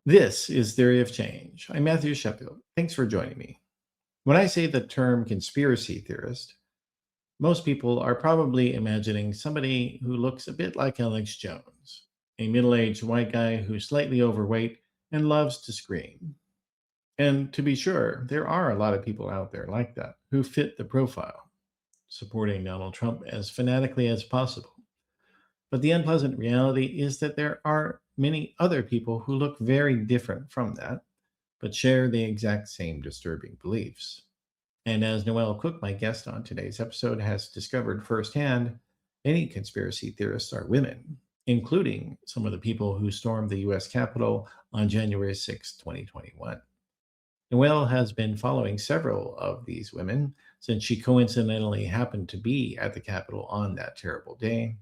This is Theory of Change. I'm Matthew Sheffield. Thanks for joining me. When I say the term conspiracy theorist, most people are probably imagining somebody who looks a bit like Alex Jones, a middle-aged white guy who's slightly overweight and loves to scream. And to be sure, there are a lot of people out there like that who fit the profile, supporting Donald Trump as fanatically as possible. But the unpleasant reality is that there are many other people who look very different from that, but share the exact same disturbing beliefs. And as Noelle Cook, my guest on today's episode, has discovered firsthand, many conspiracy theorists are women, including some of the people who stormed the US Capitol on January 6, 2021. Noelle has been following several of these women since she coincidentally happened to be at the Capitol on that terrible day,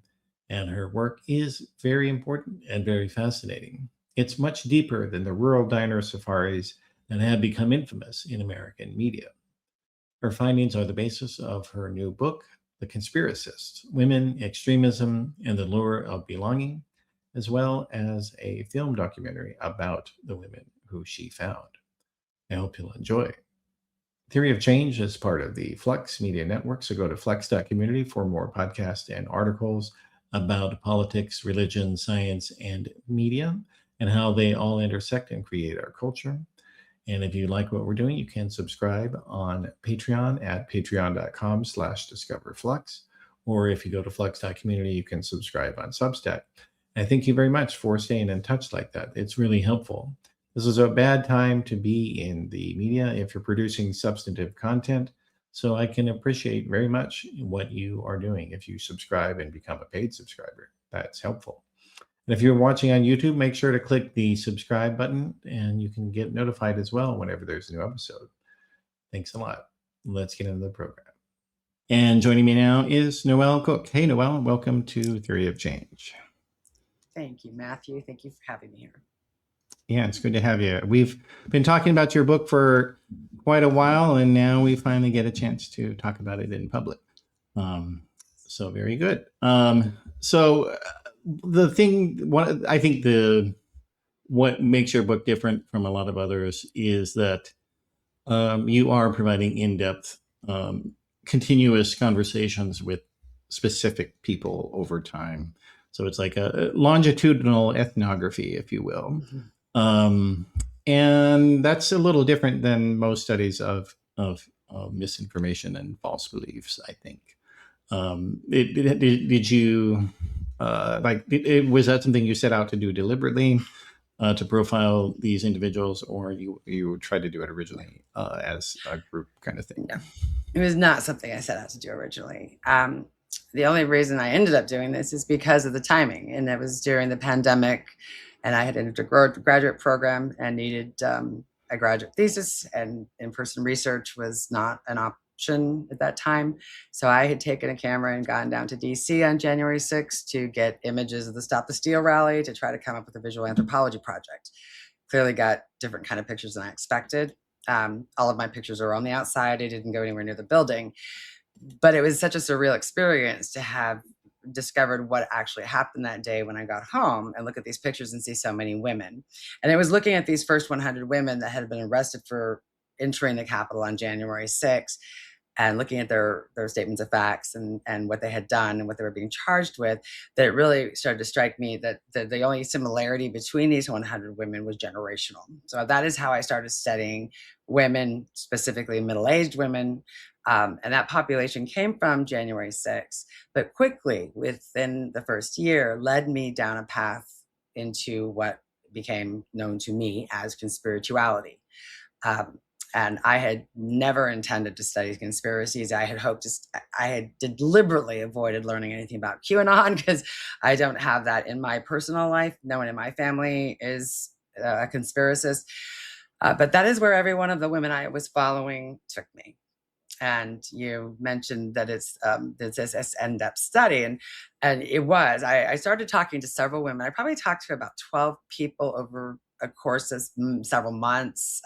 and her work is very important and very fascinating. It's much deeper than the rural diner safaris that have become infamous in American media. Her findings are the basis of her new book, The Conspiracists: Women, Extremism, and the Lure of Belonging, as well as a film documentary about the women who she found. I hope you'll enjoy. Theory of Change is part of the Flux Media Network, so go to flux.community for more podcasts and articles about politics, religion, science, and media, and how they all intersect and create our culture. And if you like what we're doing, you can subscribe on Patreon at patreon.com/discoverflux. Or if you go to flux.community, you can subscribe on Substack. And thank you very much for staying in touch like that. It's really helpful. This is a bad time to be in the media if you're producing substantive content. So I can appreciate very much what you are doing if you subscribe and become a paid subscriber. That's helpful. And if you're watching on YouTube, make sure to click the subscribe button and you can get notified as well whenever there's a new episode. Thanks a lot. Let's get into the program. And joining me now is Noelle Cook. Hey, Noelle, welcome to Theory of Change. Thank you, Matthew. Thank you for having me here. Yeah, it's good to have you. We've been talking about your book for quite a while, and now we finally get a chance to talk about it in public. So very good. The thing, what makes your book different from a lot of others is that you are providing in-depth, continuous conversations with specific people over time. So it's like a longitudinal ethnography, if you will. Mm-hmm. And that's a little different than most studies of misinformation and false beliefs, I think. Did you was that something you set out to do deliberately, to profile these individuals, or you tried to do it originally as a group kind of thing? No, it was not something I set out to do originally. The only reason I ended up doing this is because of the timing, and it was during the pandemic, and I had entered a graduate program and needed a graduate thesis, and in-person research was not an option at that time. So I had taken a camera and gone down to DC on January 6th to get images of the Stop the Steal rally to try to come up with a visual anthropology project. Clearly got different kind of pictures than I expected. All of my pictures are on the outside. I didn't go anywhere near the building, but it was such a surreal experience to have discovered what actually happened that day when I got home and look at these pictures and see so many women. And it was looking at these first 100 women that had been arrested for entering the Capitol on January 6th and looking at their statements of facts and what they had done and what they were being charged with, that it really started to strike me that the only similarity between these 100 women was generational. So that is how I started studying women, specifically middle-aged women. And that population came from January 6th, but quickly within the first year led me down a path into what became known to me as conspirituality. And I had never intended to study conspiracies. I had deliberately avoided learning anything about QAnon because I don't have that in my personal life. No one in my family is a conspiracist. But that is where every one of the women I was following took me. And you mentioned that it's this in-depth study, and it was. I started talking to several women. I probably talked to about 12 people over a course of several months,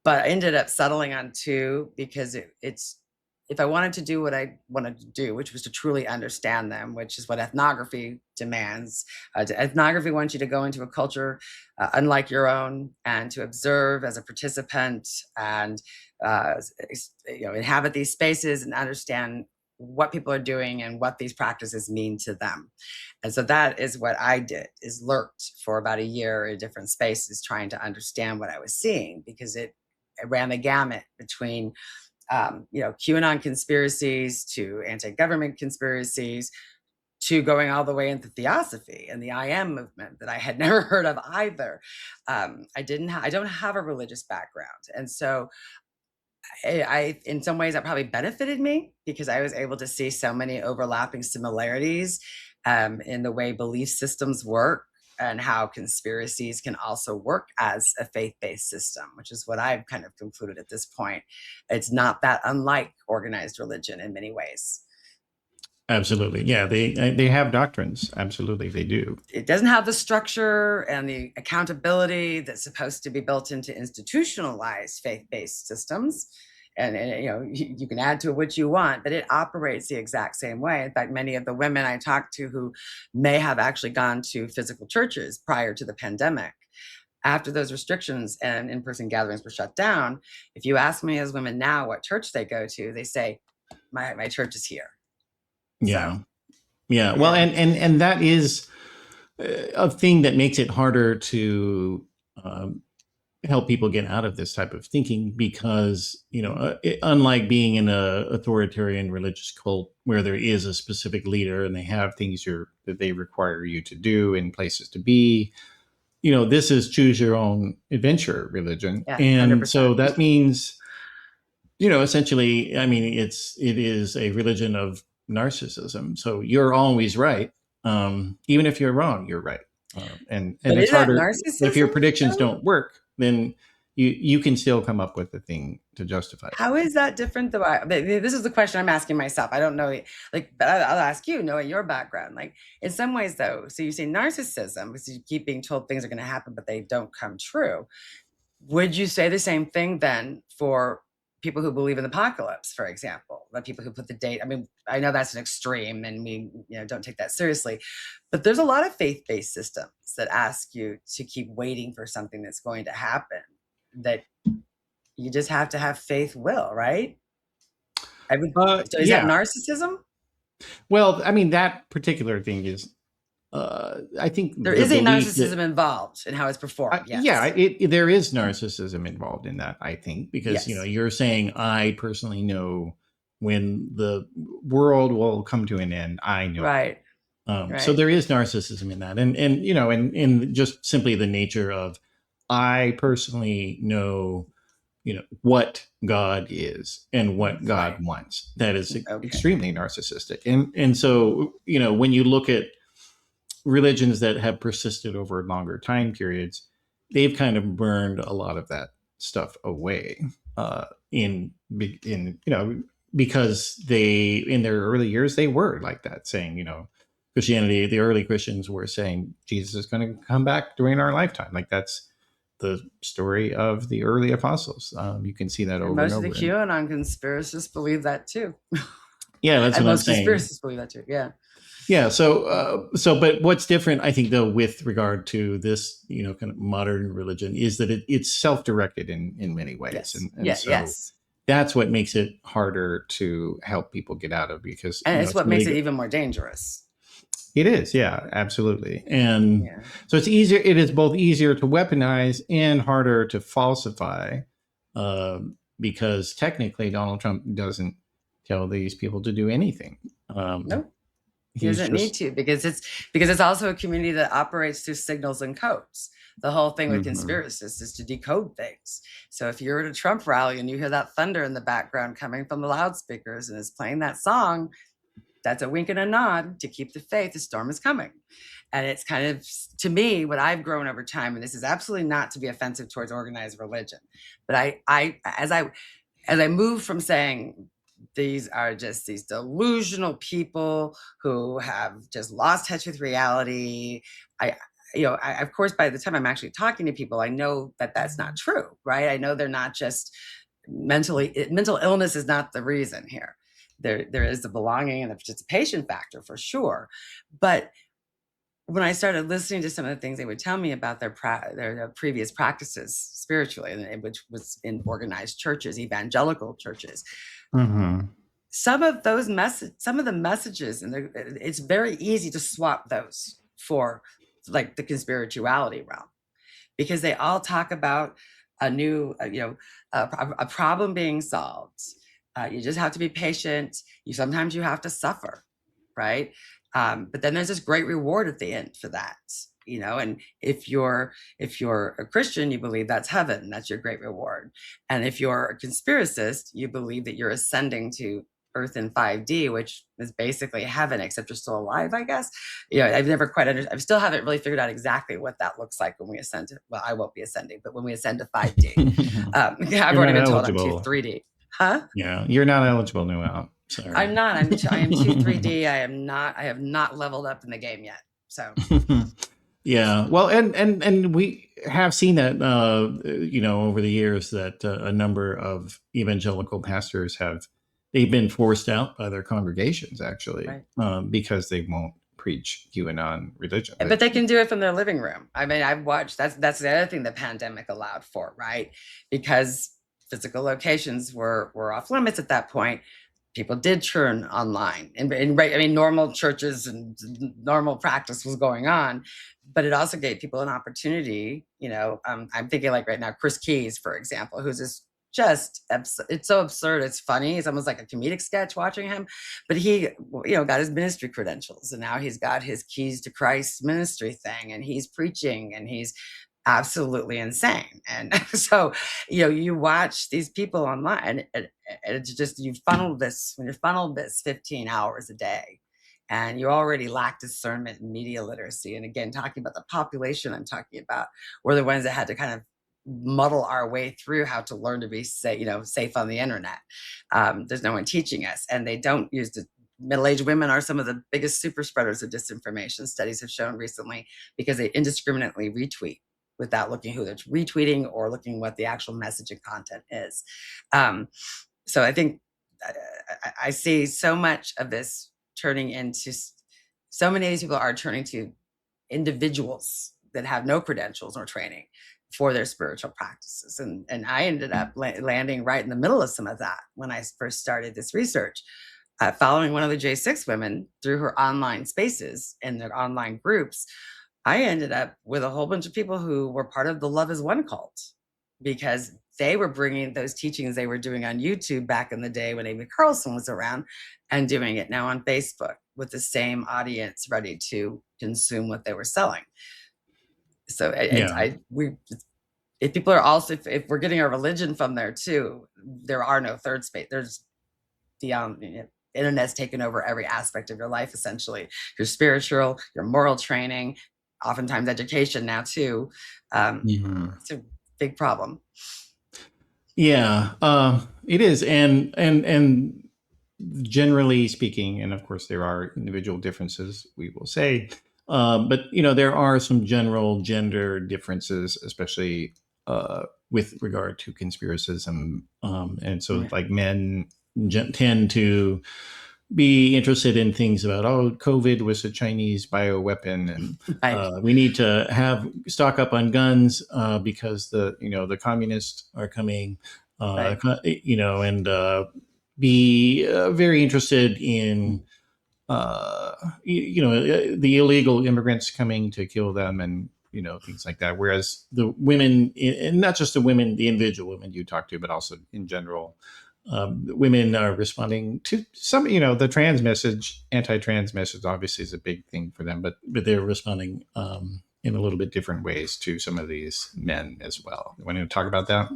but I ended up settling on 2 because it's if I wanted to do what I wanted to do, which was to truly understand them, which is what ethnography demands. Ethnography wants you to go into a culture unlike your own and to observe as a participant and inhabit these spaces and understand what people are doing and what these practices mean to them. And so that is what I did, is lurked for about a year in different spaces trying to understand what I was seeing, because it ran the gamut between QAnon conspiracies to anti-government conspiracies to going all the way into theosophy and the I am movement that I had never heard of either. I don't have a religious background. And so I in some ways that probably benefited me, because I was able to see so many overlapping similarities in the way belief systems work and how conspiracies can also work as a faith-based system, which is what I've kind of concluded at this point. It's not that unlike organized religion in many ways. Absolutely. Yeah, they have doctrines. Absolutely, they do. It doesn't have the structure and the accountability that's supposed to be built into institutionalized faith-based systems. And you can add to it what you want, but it operates the exact same way. In fact, many of the women I talked to who may have actually gone to physical churches prior to the pandemic, after those restrictions and in-person gatherings were shut down, if you ask me as women now what church they go to, they say, my church is here. Yeah. So, yeah. Well, and that is a thing that makes it harder to help people get out of this type of thinking, because, unlike being in a authoritarian religious cult where there is a specific leader and they have things that they require you to do and places to be, this is choose your own adventure religion. Yeah, and 100%. So that means, essentially, I mean, it is a religion of narcissism. So you're always right. Even if you're wrong, you're right. And it's harder if your predictions don't work, then you can still come up with a thing to justify it. How is that different though? This is the question I'm asking myself. I don't know, but I'll ask you, knowing your background. Like, in some ways though, so you say narcissism because you keep being told things are going to happen, but they don't come true. Would you say the same thing then for people who believe in the apocalypse, for example, the people who put the date? I mean, I know that's an extreme and we don't take that seriously, but there's a lot of faith-based systems that ask you to keep waiting for something that's going to happen, that you just have to have faith will, right? So is that narcissism? Well, I mean, that particular thing is, I think there is a narcissism involved in how it's performed. Yes. Yeah, there is narcissism involved in that, I think, because, yes. You're saying, I personally know when the world will come to an end. I know. Right. Right. So there is narcissism in that. And just simply the nature of, I personally know, what God is and what God wants. That is extremely narcissistic. And so, when you look at religions that have persisted over longer time periods, they've kind of burned a lot of that stuff away because they, in their early years, they were like that, saying, Christianity, the early Christians were saying Jesus is going to come back during our lifetime. Like, that's the story of the early apostles. You can see that over and over. Most of the QAnon conspiracists believe that too. Yeah, that's what I'm saying. Most conspiracists believe that too. Yeah. Yeah. But what's different, I think, though, with regard to this, kind of modern religion, is that it's self-directed in many ways. Yes. And so that's what makes it harder to help people get out of, because it's what makes it even more dangerous. It is. Yeah, absolutely. And so it's easier. It is both easier to weaponize and harder to falsify, because technically Donald Trump doesn't tell these people to do anything. No. He doesn't need to, because it's also a community that operates through signals and codes. The whole thing with conspiracists is to decode things. So if you're at a Trump rally and you hear that thunder in the background coming from the loudspeakers and is playing that song, that's a wink and a nod to keep the faith. The storm is coming. And it's kind of, to me, what I've grown over time, and this is absolutely not to be offensive towards organized religion, but as I move from saying, these are just these delusional people who have just lost touch with reality. I, of course, by the time I'm actually talking to people, I know that that's not true, right? I know they're not just mental illness is not the reason here. there is the belonging and the participation factor for sure. But when I started listening to some of the things they would tell me about their previous practices spiritually, which was in organized churches, evangelical churches, some of the messages, and it's very easy to swap those for like the conspirituality realm, because they all talk about a new, a problem being solved. You just have to be patient. Sometimes you have to suffer, right? But then there's this great reward at the end for that, and if you're a Christian, you believe that's heaven, that's your great reward. And if you're a conspiracist, you believe that you're ascending to Earth in 5D, which is basically heaven, except you're still alive, I guess. I've never quite I still haven't really figured out exactly what that looks like when we ascend to, well, I won't be ascending, but when we ascend to 5D. I've already been told I'm too 3D. Huh? Yeah, you're not eligible, Noelle. Sorry. I'm not. I am too 3D. I have not leveled up in the game yet. So yeah, well, and we have seen that over the years that a number of evangelical pastors they've been forced out by their congregations, actually, right. Because they won't preach QAnon religion. But they can do it from their living room. I mean, I've watched, that's the other thing the pandemic allowed for, right? Because physical locations were off limits at that point. People did turn online, and right, I mean, normal churches and normal practice was going on, but it also gave people an opportunity. I'm thinking like right now, Chris Keys, for example, who's it's so absurd. It's funny. It's almost like a comedic sketch watching him, but he, got his ministry credentials, and now he's got his Keys to Christ ministry thing, and he's preaching, and he's absolutely insane. And so, you watch these people online, and it's just, when you're funneled this 15 hours a day, and you already lack discernment and media literacy. And again, talking about the population I'm talking about, we're the ones that had to kind of muddle our way through how to learn to be safe on the internet. There's no one teaching us, and they don't use the middle-aged women are some of the biggest super spreaders of disinformation, studies have shown recently, because they indiscriminately retweet without looking who they're retweeting or looking what the actual message and content is. So I think I see so much of this turning into, so many of these people are turning to individuals that have no credentials or training for their spiritual practices. And I ended up landing right in the middle of some of that when I first started this research. Following one of the J6 women through her online spaces and their online groups, I ended up with a whole bunch of people who were part of the Love is One cult, because they were bringing those teachings they were doing on YouTube back in the day when Amy Carlson was around, and doing it now on Facebook with the same audience ready to consume what they were selling. So if people are also, if we're getting our religion from there too, there are no third space. There's the internet's taken over every aspect of your life, essentially. Your spiritual, your moral training, oftentimes education now too. It's a big problem. Yeah, it is, and generally speaking, and of course there are individual differences, we will say, but there are some general gender differences, especially with regard to conspiracism, and so like men tend to be interested in things about, COVID was a Chinese bioweapon, and we need to stock up on guns because the communists are coming, and be very interested in the illegal immigrants coming to kill them, and things like that. Whereas the women, and not just the women, the individual women you talk to, but also in general, women are responding to some, the trans message, anti-trans message obviously is a big thing for them, but they're responding in a little bit different ways to some of these men as well. You want to talk about that?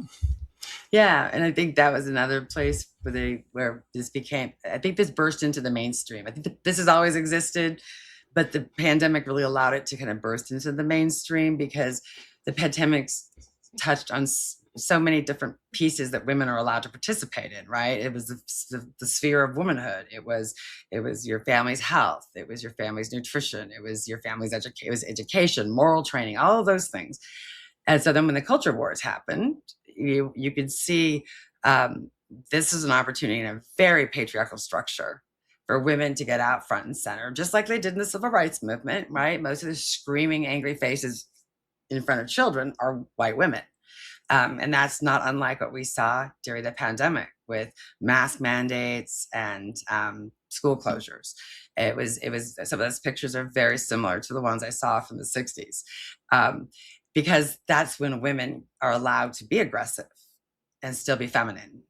Yeah, and I think that was another place where this became, I think this burst into the mainstream. I think this has always existed, but the pandemic really allowed it to kind of burst into the mainstream, because the pandemic's touched on so many different pieces that women are allowed to participate in, right? It was the sphere of womanhood. It was your family's health. It was your family's nutrition. It was your family's education, moral training, all of those things. And so then when the culture wars happened, you could see this is an opportunity in a very patriarchal structure for women to get out front and center, just like they did in the civil rights movement, right? Most of the screaming, angry faces in front of children are white women. And that's not unlike what we saw during the pandemic with mask mandates and school closures. It was some of those pictures are very similar to the ones I saw from the 60s, because that's when women are allowed to be aggressive and still be feminine.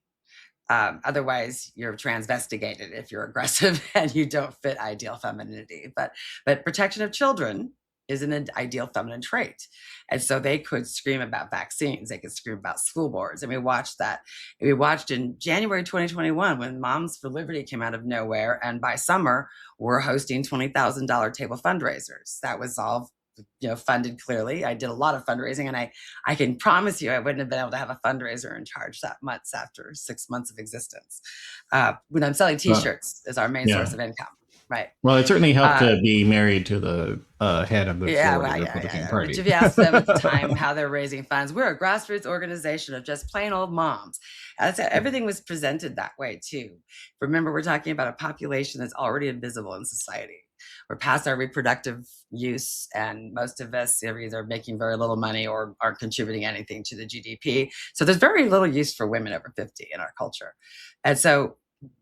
Otherwise, you're transvestigated if you're aggressive and you don't fit ideal femininity. But protection of children is an ideal feminine trait. And so they could scream about vaccines. They could scream about school boards. And we watched that. We watched in January 2021 when Moms for Liberty came out of nowhere. And by summer, we're hosting $20,000 table fundraisers. That was all funded clearly. I did a lot of fundraising, and I can promise you I wouldn't have been able to have a fundraiser in charge that months after 6 months of existence. When I'm selling t-shirts is our main source of income. Right. Well, it certainly helped to be married to the head of the Republican Party. But if you ask them at the time how they're raising funds, we're a grassroots organization of just plain old moms. Everything was presented that way too. Remember, we're talking about a population that's already invisible in society. We're past our reproductive use, and most of us are either making very little money or aren't contributing anything to the GDP. So there's very little use for women over 50 in our culture. And so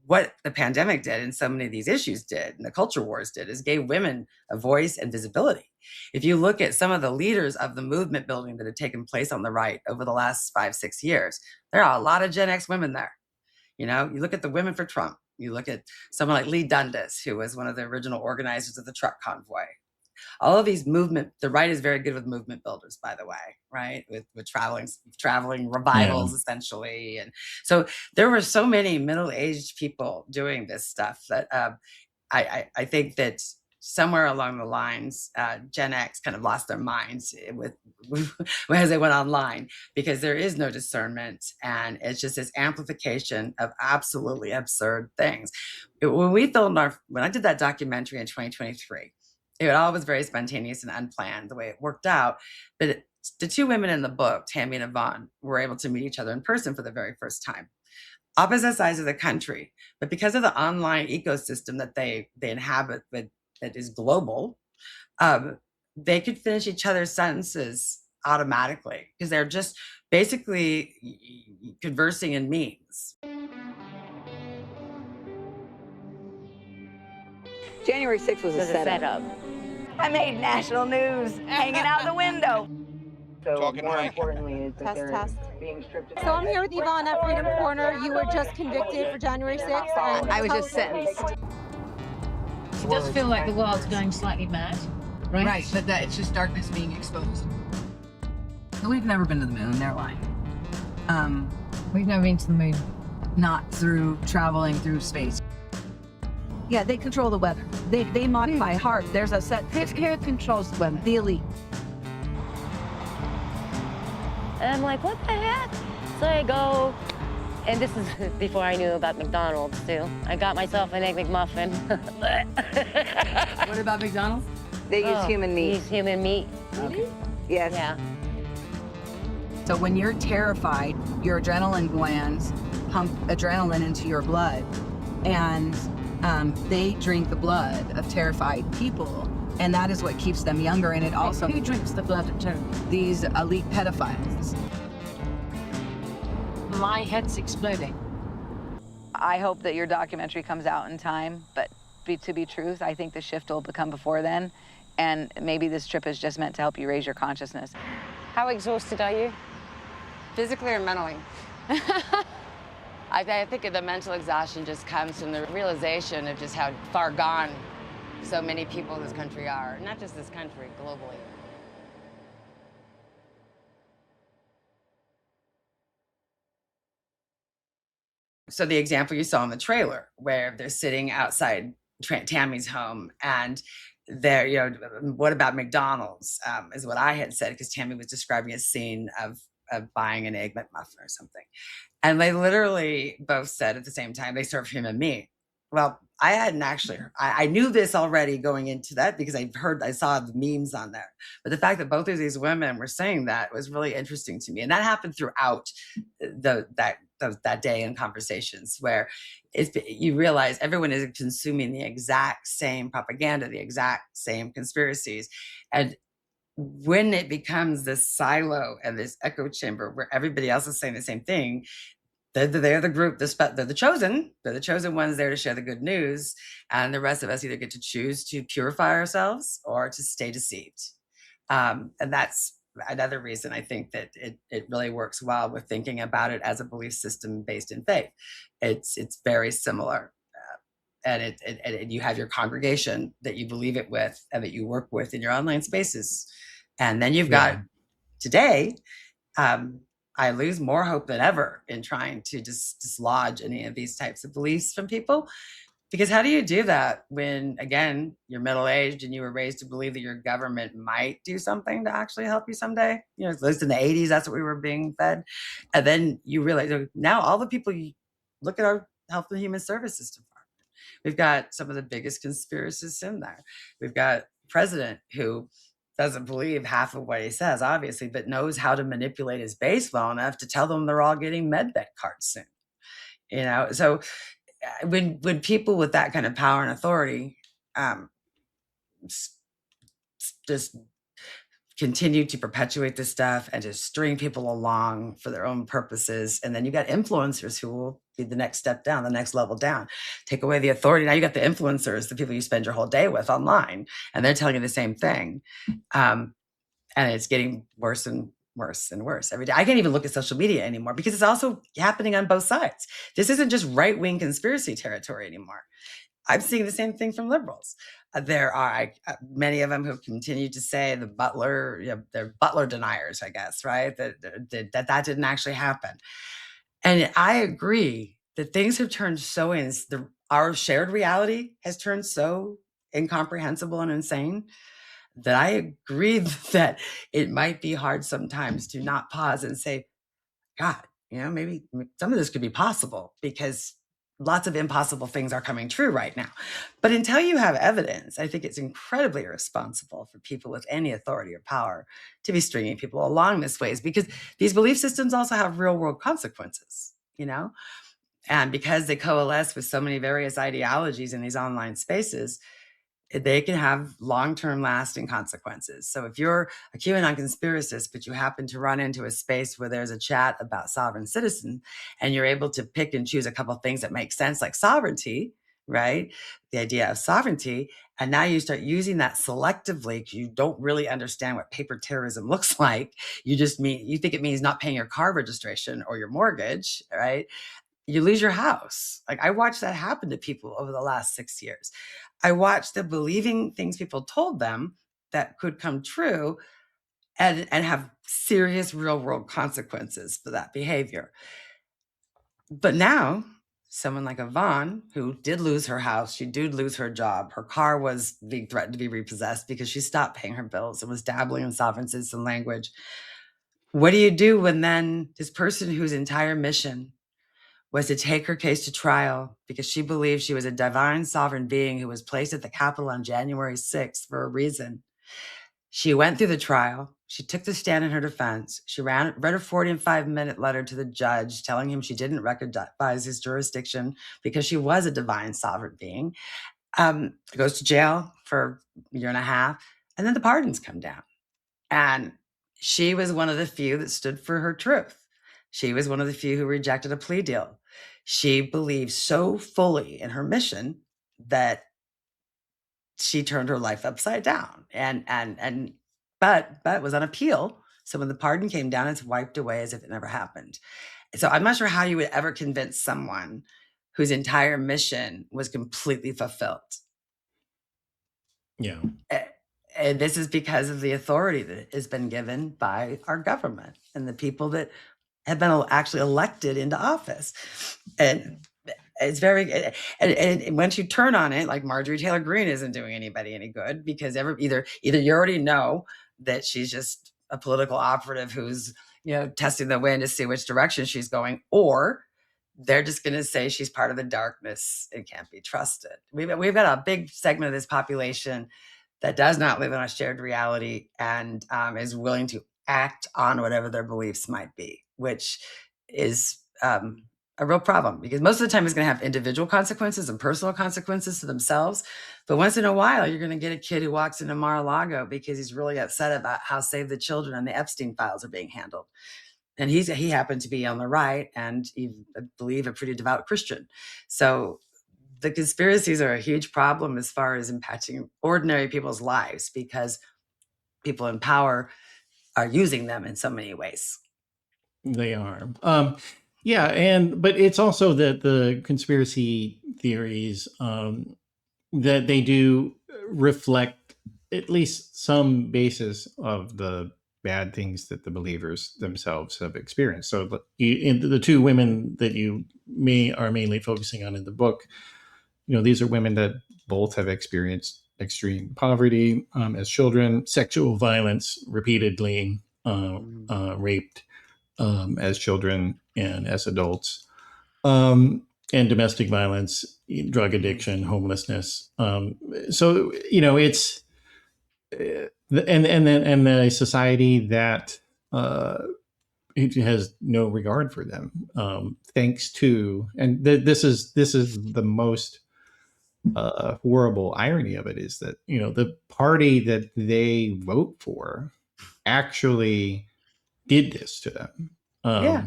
what the pandemic did, and so many of these issues did, and the culture wars did, is gave women a voice and visibility. If you look at some of the leaders of the movement building that had taken place on the right over the last 5-6 years, there are a lot of Gen X women there. You look at the Women for Trump. You look at someone like Lee Dundas, who was one of the original organizers of the truck convoy. All of these the right is very good with movement builders, by the way, right? With traveling revivals, essentially. And so there were so many middle-aged people doing this stuff that I think that somewhere along the lines, Gen X kind of lost their minds as they went online, because there is no discernment, and it's just this amplification of absolutely absurd things. When I did that documentary in 2023, it all was very spontaneous and unplanned the way it worked out. But the two women in the book, Tammy and Yvonne, were able to meet each other in person for the very first time. Opposite sides of the country, but because of the online ecosystem that they inhabit, that is global, they could finish each other's sentences automatically because they're just basically conversing in memes. January 6th was a setup. I made national news hanging out the window. So more importantly is that they're being stripped of. So I'm here with Yvonne at Freedom Corner. You were just convicted for January 6th. And I was just sentenced. It does feel like the world's going slightly mad, right? Right, but it's just darkness being exposed. We've never been to the moon, they're lying. We've never been to the moon. Not through traveling through space. Yeah, they control the weather. They modify hard. There's a set. Who controls the weather? The elite. And I'm like, what the heck? So I go, and this is before I knew about McDonald's too. I got myself an Egg McMuffin. What about McDonald's? They use human meat. Use human meat. Okay. Yes. Yeah. So when you're terrified, your adrenaline glands pump adrenaline into your blood, and they drink the blood of terrified people, and that is what keeps them younger. And it also Who drinks the blood of terror? these elite pedophiles. My head's exploding. I hope that your documentary comes out in time, but to be truth, I think the shift will come before then, and maybe this trip is just meant to help you raise your consciousness. How exhausted are you? Physically or mentally? I think the mental exhaustion just comes from the realization of just how far gone so many people in this country are. Not just this country, globally. So the example you saw in the trailer, where they're sitting outside Tammy's home, and they're, what about McDonald's, is what I had said, because Tammy was describing a scene of buying an Egg McMuffin or something. And they literally both said at the same time, they serve human meat. Well, I hadn't actually, I knew this already going into that because I saw the memes on there. But the fact that both of these women were saying that was really interesting to me. And that happened throughout that that day in conversations where you realize everyone is consuming the exact same propaganda, the exact same conspiracies. And when it becomes this silo and this echo chamber where everybody else is saying the same thing, they're the group, they're the chosen. They're the chosen ones there to share the good news. And the rest of us either get to choose to purify ourselves or to stay deceived. And that's another reason I think that it really works well with thinking about it as a belief system based in faith. It's very similar. And you have your congregation that you believe it with and that you work with in your online spaces. And then you've got today, I lose more hope than ever in trying to dislodge any of these types of beliefs from people. Because how do you do that when, again, you're middle-aged and you were raised to believe that your government might do something to actually help you someday? You know, at least in the 80s, that's what we were being fed. And then you realize now all the people, you look at our Health and Human Services Department. We've got some of the biggest conspiracists in there. We've got a president who doesn't believe half of what he says, obviously, but knows how to manipulate his base well enough to tell them they're all getting MedBed cards soon. You know, so when people with that kind of power and authority just continue to perpetuate this stuff and just string people along for their own purposes, and then you got influencers who will be the next step down, the next level down, take away the authority. Now you got the influencers, the people you spend your whole day with online, and they're telling you the same thing. And it's getting worse and worse and worse every day. I can't even look at social media anymore because it's also happening on both sides. This isn't just right-wing conspiracy territory anymore. I'm seeing the same thing from liberals. There are many of them who continue to say the Butler, they're Butler deniers, I guess, right? That didn't actually happen. And I agree that things have turned so our shared reality has turned so incomprehensible and insane that I agree that it might be hard sometimes to not pause and say, God, maybe some of this could be possible because lots of impossible things are coming true right now. But until you have evidence, I think it's incredibly irresponsible for people with any authority or power to be stringing people along this ways, because these belief systems also have real world consequences, and because they coalesce with so many various ideologies in these online spaces, they can have long-term lasting consequences. So if you're a QAnon conspiracist, but you happen to run into a space where there's a chat about sovereign citizen, and you're able to pick and choose a couple of things that make sense, like sovereignty, right? The idea of sovereignty. And now you start using that selectively because you don't really understand what paper terrorism looks like. You think it means not paying your car registration or your mortgage, right? You lose your house. Like, I watched that happen to people over the last 6 years. I watched them believing things people told them that could come true and have serious real world consequences for that behavior. But now someone like Yvonne, who did lose her house, she did lose her job, her car was being threatened to be repossessed because she stopped paying her bills and was dabbling in sovereign citizen language. What do you do when then this person whose entire mission was to take her case to trial because she believed she was a divine sovereign being who was placed at the Capitol on January 6th for a reason? She went through the trial. She took the stand in her defense. She read a 45-minute letter to the judge telling him she didn't recognize his jurisdiction because she was a divine sovereign being. Goes to jail for a year and a half, and then the pardons come down. And she was one of the few that stood for her truth. She was one of the few who rejected a plea deal. She believed so fully in her mission that she turned her life upside down but was on appeal. So when the pardon came down, it's wiped away as if it never happened. So I'm not sure how you would ever convince someone whose entire mission was completely fulfilled. Yeah. And this is because of the authority that has been given by our government and the people that have been actually elected into office. And it's very, and once you turn on it, like Marjorie Taylor Greene isn't doing anybody any good, because either you already know that she's just a political operative who's, testing the wind to see which direction she's going, or they're just going to say she's part of the darkness and can't be trusted. We've got a big segment of this population that does not live in a shared reality and is willing to act on whatever their beliefs might be, which is a real problem, because most of the time it's going to have individual consequences and personal consequences to themselves. But once in a while, you're going to get a kid who walks into Mar-a-Lago because he's really upset about how Save the Children and the Epstein files are being handled. And he happened to be on the right and I believe a pretty devout Christian. So the conspiracies are a huge problem as far as impacting ordinary people's lives, because people in power are using them in so many ways. They are. Yeah, but it's also that the conspiracy theories that they do reflect at least some basis of the bad things that the believers themselves have experienced. So in the two women that you are mainly focusing on in the book, these are women that both have experienced extreme poverty as children, sexual violence repeatedly, raped as children and as adults, and domestic violence, drug addiction, homelessness. So it's and the society that it has no regard for them, thanks to, and this is the most horrible irony of it, is that the party that they vote for actually did this to them. Yeah.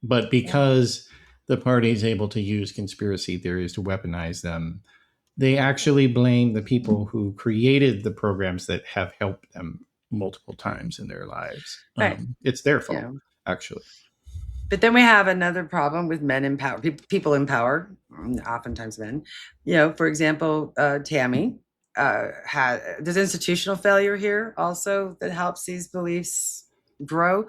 But because the party is able to use conspiracy theories to weaponize them, they actually blame the people who created the programs that have helped them multiple times in their lives. Right. It's their fault, Yeah. actually. But then we have another problem with men in power, people in power, oftentimes men. For example, Tammy there's institutional failure here also that helps these beliefs grow.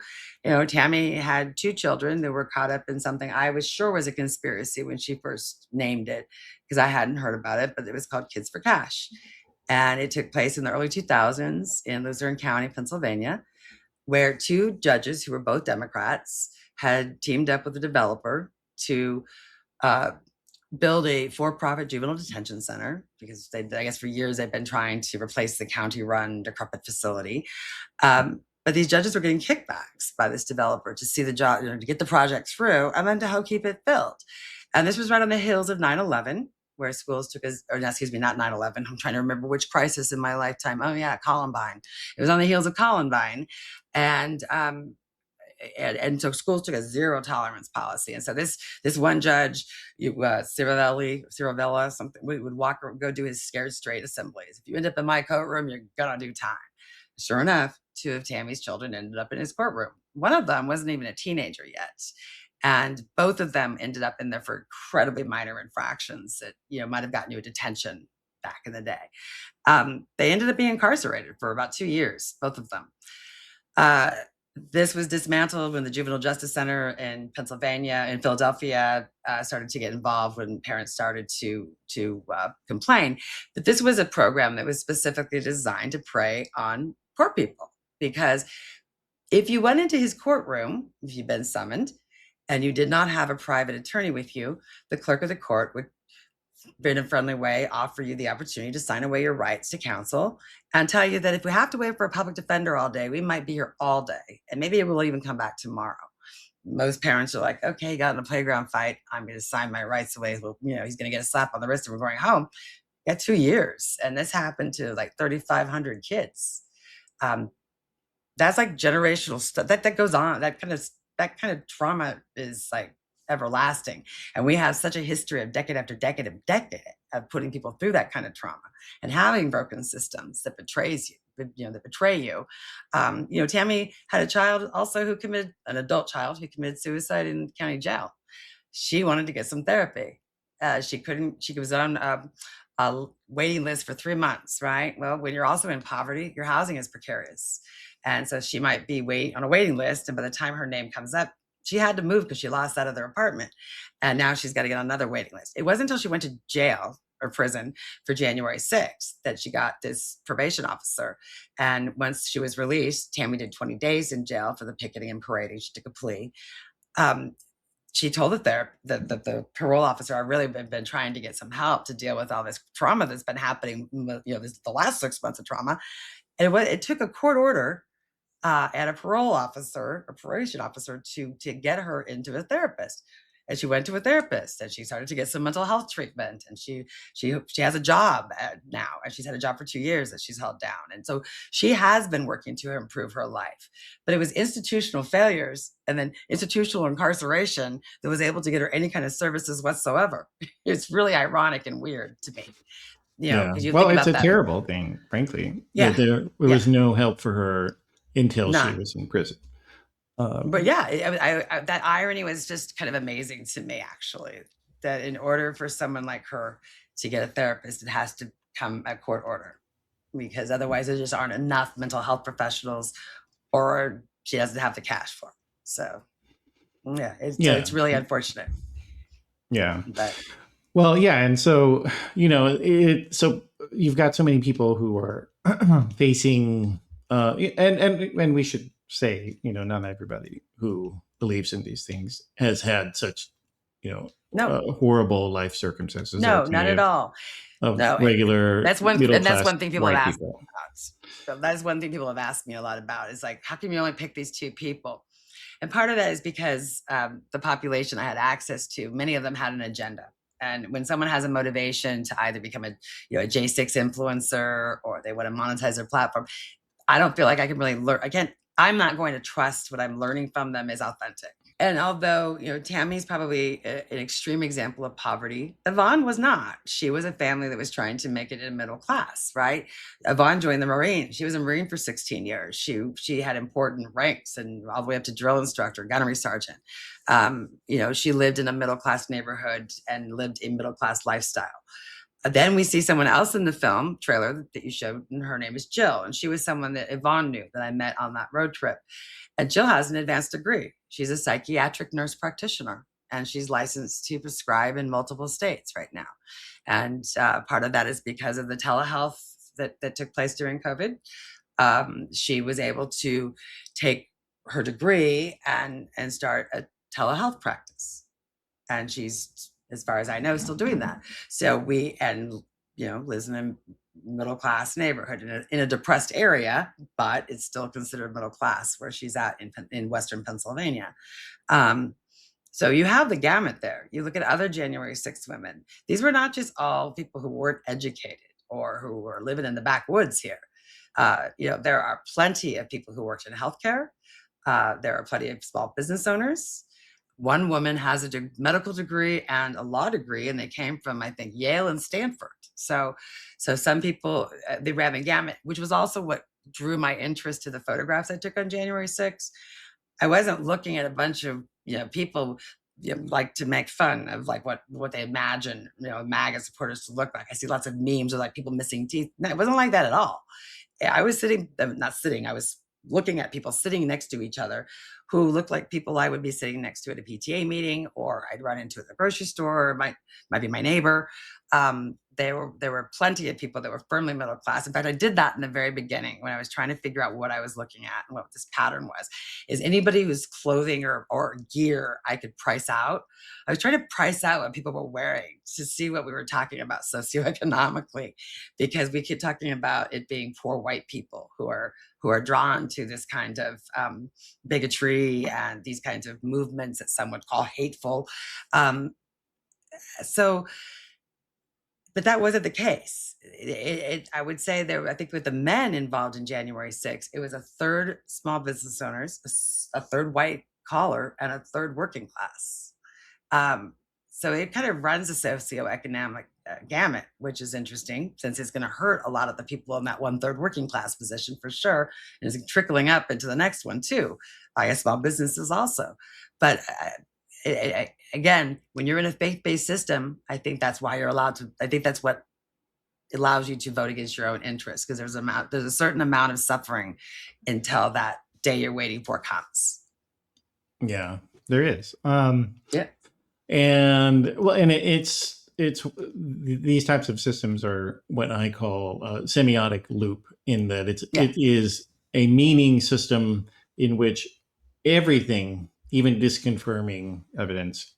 Tammy had 2 children that were caught up in something I was sure was a conspiracy when she first named it, because I hadn't heard about it, but it was called Kids for Cash. And it took place in the early 2000s in Luzerne County, Pennsylvania, where 2 judges who were both Democrats had teamed up with the developer to build a for-profit juvenile detention center, because I guess for years they've been trying to replace the county-run decrepit facility. But these judges were getting kickbacks by this developer to see the job, to get the project through, and then to help keep it built. And this was right on the heels of 9/11, where schools took not 9/11. I'm trying to remember which crisis in my lifetime. Oh yeah, Columbine. It was on the heels of Columbine. And so schools took a zero tolerance policy. And so this one judge, Ciravella, something, would go do his scared straight assemblies. If you end up in my courtroom, you're gonna do time. Sure enough, 2 of Tammy's children ended up in his courtroom. One of them wasn't even a teenager yet. And both of them ended up in there for incredibly minor infractions that, might have gotten you a detention back in the day. They ended up being incarcerated for about 2 years, both of them. This was dismantled when the Juvenile Justice Center in Philadelphia, started to get involved, when parents started to complain. But this was a program that was specifically designed to prey on poor people, because if you went into his courtroom, if you'd been summoned, and you did not have a private attorney with you, the clerk of the court would, in a friendly way, offer you the opportunity to sign away your rights to counsel and tell you that if we have to wait for a public defender all day, we might be here all day, and maybe we'll even come back tomorrow. Most parents are like, okay, got in a playground fight, I'm going to sign my rights away. Well, he's going to get a slap on the wrist and we're going home. Got 2 years. And this happened to like 3,500 kids. That's like generational stuff that goes on. That kind of trauma is like everlasting. And we have such a history of decade after decade of putting people through that kind of trauma and having broken systems that betrays you, that betray you. Tammy had a child also an adult child who committed suicide in county jail. She wanted to get some therapy. She was on a waiting list for 3 months, right? Well, when you're also in poverty, your housing is precarious. And so she might be on a waiting list. And by the time her name comes up, she had to move because she lost that other apartment. And now she's got to get on another waiting list. It wasn't until she went to jail or prison for January 6th that she got this probation officer. And once she was released, Tammy did 20 days in jail for the picketing and parading. She took a plea. She told the parole officer, I've really been trying to get some help to deal with all this trauma that's been happening, the last 6 months of trauma. And it took a court order and a probation officer to get her into a therapist. And she went to a therapist and she started to get some mental health treatment. And she has a job now, and she's had a job for 2 years that she's held down. And so she has been working to improve her life. But it was institutional failures and then institutional incarceration that was able to get her any kind of services whatsoever. It's really ironic and weird to me. You know, Yeah. because you Well, think it's about a that. terrible thing, frankly. Yeah. There was no help for her until she None. was in prison. But yeah, I that irony was just kind of amazing to me, actually, that in order for someone like her to get a therapist, it has to come a court order, because otherwise there just aren't enough mental health professionals, or she doesn't have the cash for it. So yeah, it's really unfortunate. Yeah. But Well, yeah, and so so you've got so many people who are facing, and we should say, not everybody who believes in these things has had such, no, horrible life circumstances. no, That's not many at all. of No, regular that's middle class one thing people white have asked people. me about. So that is one thing people have asked me a lot about, is like, how come you only pick these two people? And part of that is because the population I had access to, many of them had an agenda. And when someone has a motivation to either become a J6 influencer, or they want to monetize their platform, I don't feel like I can really learn. I'm not going to trust what I'm learning from them is authentic. And although, Tammy's probably an extreme example of poverty, Yvonne was not. She was a family that was trying to make it in middle class, right? Yvonne joined the Marines. She was a Marine for 16 years. She had important ranks, and all the way up to drill instructor, gunnery sergeant. She lived in a middle class neighborhood and lived a middle class lifestyle. Then we see someone else in the film trailer that you showed, and her name is Jill. And she was someone that Yvonne knew, that I met on that road trip. And Jill has an advanced degree. She's a psychiatric nurse practitioner, and she's licensed to prescribe in multiple states right now. And part of that is because of the telehealth that took place during COVID. She was able to take her degree and start a telehealth practice. And she's, as far as I know, still doing that. So lives in a middle class neighborhood in a depressed area, but it's still considered middle class where she's at in Western Pennsylvania. So you have the gamut there. You look at other January 6th women. These were not just all people who weren't educated or who were living in the backwoods here. There are plenty of people who worked in healthcare. There are plenty of small business owners. One woman has a medical degree and a law degree, and they came from, I think, Yale and Stanford. So some people, they ran the gamut, which was also what drew my interest to the photographs I took on January 6th. I wasn't looking at a bunch of people like to make fun of like what they imagine MAGA supporters to look like. I see lots of memes of like people missing teeth. No, it wasn't like that at all. I was I was looking at people sitting next to each other who looked like people I would be sitting next to at a PTA meeting, or I'd run into at the grocery store, or might be my neighbor. There were plenty of people that were firmly middle class. In fact, I did that in the very beginning when I was trying to figure out what I was looking at and what this pattern was. Is anybody whose clothing or gear I could price out? I was trying to price out what people were wearing to see what we were talking about socioeconomically, because we keep talking about it being poor white people who are drawn to this kind of bigotry and these kinds of movements that some would call hateful. But that wasn't the case. I would say I think with the men involved in January 6th, it was a third small business owners, a third white collar, and a third working class. So it kind of runs a socioeconomic gamut, which is interesting, since it's going to hurt a lot of the people in that 1/3 working class position for sure, and it's trickling up into the next one too, via small businesses also. But again, when you're in a faith-based system, I think that's why you're allowed to. I think that's what allows you to vote against your own interests, because there's a certain amount of suffering until that day you're waiting for comes. Yeah, there is. Yeah. And it's these types of systems are what I call a semiotic loop, in that it is a meaning system in which everything, even disconfirming evidence,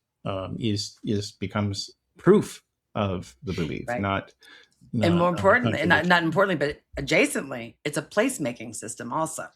becomes proof of the belief. Right. Not And more importantly, and not importantly, but adjacently, it's a placemaking system also.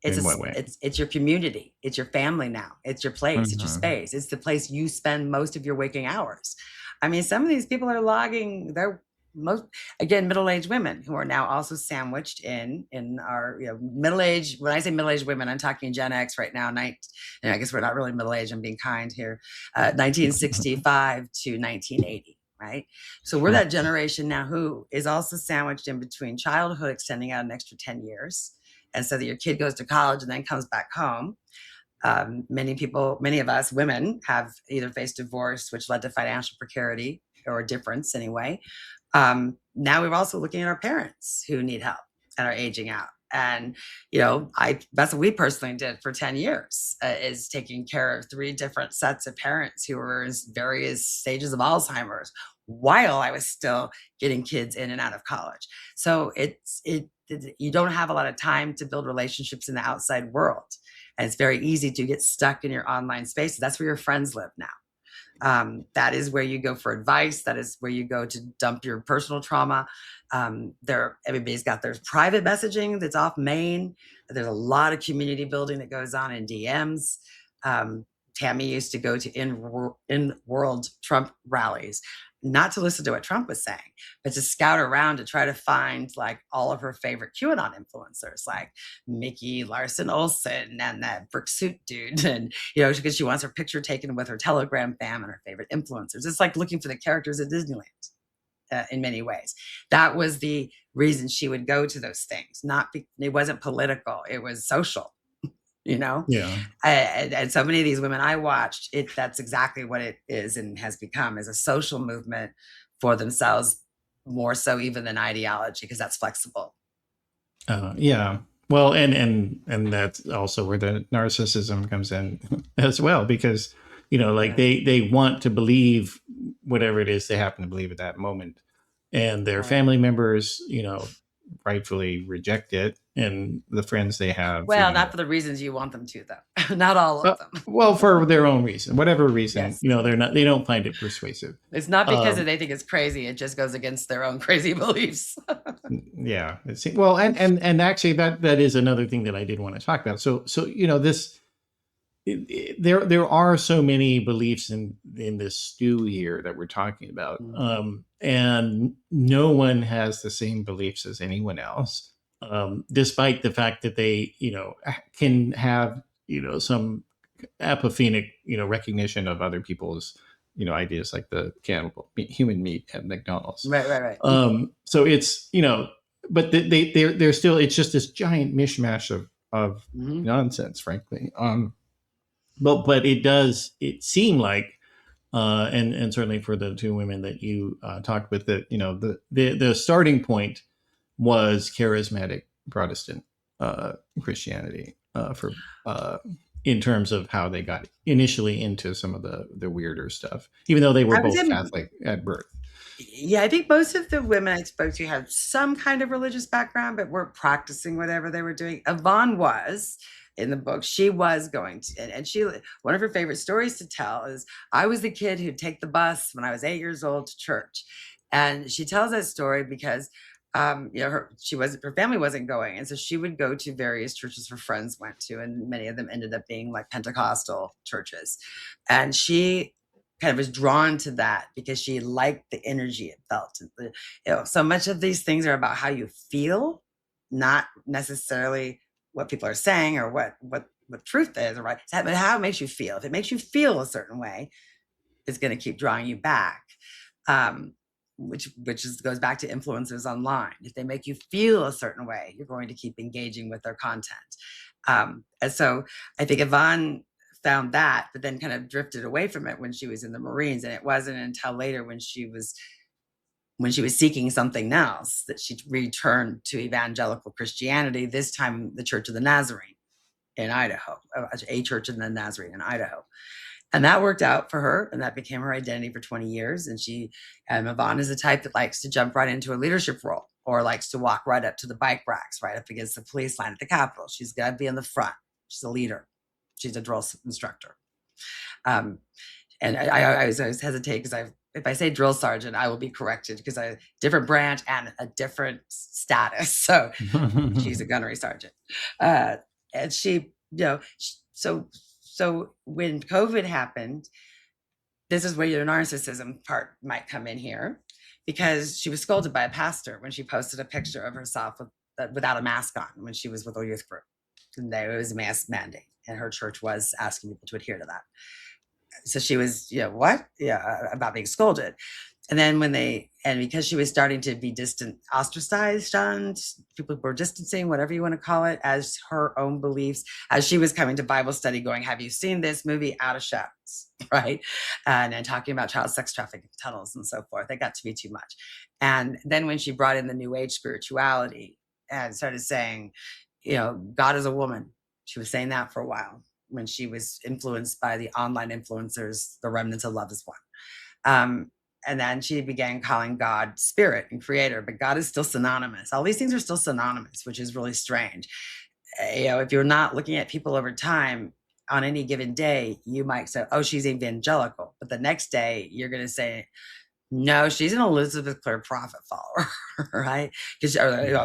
In what way? It's your community. It's your family now. It's your place. It's your Mhm. space. It's the place you spend most of your waking hours. I mean, some of these people are logging their most, again, middle-aged women who are now also sandwiched in our, middle-aged. When I say middle-aged women, I'm talking Gen X right now. And I guess we're not really middle-aged. I'm being kind here. 1965 to 1980. Right. So we're that generation now who is also sandwiched in between childhood extending out an extra 10 years. And so that your kid goes to college and then comes back home. Many of us women have either faced divorce, which led to financial precarity or difference anyway. Now we're also looking at our parents who need help and are aging out. And, that's what we personally did for 10 years, is taking care of 3 different sets of parents who were in various stages of Alzheimer's while I was still getting kids in and out of college. So you don't have a lot of time to build relationships in the outside world. And it's very easy to get stuck in your online space. That's where your friends live now. That is where you go for advice. That is where you go to dump your personal trauma. Everybody's got their private messaging that's off main. There's a lot of community building that goes on in DMs. Tammy used to go to in-world Trump rallies, not to listen to what Trump was saying, but to scout around to try to find like all of her favorite QAnon influencers, like Mickey Larson Olsen and that brick suit dude. And, because she wants her picture taken with her Telegram fam and her favorite influencers. It's like looking for the characters at Disneyland in many ways. That was the reason she would go to those things. It wasn't political, it was social. Yeah. And so many of these women I watched, that's exactly what it is and has become, is a social movement for themselves, more so even than ideology, because that's flexible. Yeah. Well, and that's also where the narcissism comes in as well, because they want to believe whatever it is they happen to believe at that moment, and their family members, rightfully reject it, and the friends they have. Well, not for the reasons you want them to, though. Not all of them. Well, for their own reason, whatever reason, Yes. they don't find it persuasive. It's not because they think it's crazy. It just goes against their own crazy beliefs. Yeah. Well, and actually that is another thing that I did want to talk about. So there are so many beliefs in this stew here that we're talking about, and no one has the same beliefs as anyone else, despite the fact that they can have some apophenic recognition of other people's ideas, like the cannibal human meat at McDonald's. Right. So it's but they're still, it's just this giant mishmash of nonsense, frankly. But it seemed like, and certainly for the 2 women that you talked with, that the starting point was charismatic Protestant Christianity, for in terms of how they got initially into some of the weirder stuff, even though they were both Catholic at birth. Yeah, I think most of the women I spoke to had some kind of religious background, but weren't practicing whatever they were doing. Yvonne was. In the book, she was going to, and one of her favorite stories to tell is, I was the kid who'd take the bus when I was 8 years old to church. And she tells that story because her family wasn't going, and so she would go to various churches her friends went to, and many of them ended up being like Pentecostal churches. And she kind of was drawn to that because she liked the energy it felt. So much of these things are about how you feel, not necessarily what people are saying or what truth is, or right, but how it makes you feel. If it makes you feel a certain way, it's going to keep drawing you back, which goes back to influencers online. If they make you feel a certain way, you're going to keep engaging with their content. And so I think Yvonne found that, but then kind of drifted away from it when she was in the Marines. And it wasn't until later when she was seeking something else that she returned to evangelical Christianity, this time the Church of the Nazarene in Idaho, a Church of the Nazarene in Idaho. And that worked out for her, and that became her identity for 20 years. And Yvonne is the type that likes to jump right into a leadership role, or likes to walk right up to the bike racks, right up against the police line at the Capitol. She's got to be in the front. She's a leader. She's a drill instructor. And I always hesitate because if I say drill sergeant, I will be corrected because I different branch and a different status. So she's a gunnery sergeant. And she, so when COVID happened, this is where your narcissism part might come in here, because she was scolded by a pastor when she posted a picture of herself without a mask on when she was with a youth group. And there was a mask mandate, and her church was asking people to adhere to that. So she was, about being scolded. And then because she was starting to be ostracized, people were distancing, whatever you want to call it, as her own beliefs, as she was coming to Bible study going, have you seen this movie, Out of Shadows, right? And then talking about child sex trafficking tunnels and so forth. It got to be too much. And then when she brought in the New Age spirituality and started saying, God is a woman, she was saying that for a while when she was influenced by the online influencers, the remnants of love is one. And then she began calling God spirit and creator, but God is still synonymous. All these things are still synonymous, which is really strange. If you're not looking at people over time, on any given day, you might say, oh, she's evangelical. But the next day you're going to say, no, she's an Elizabeth Clare Prophet follower, right? Because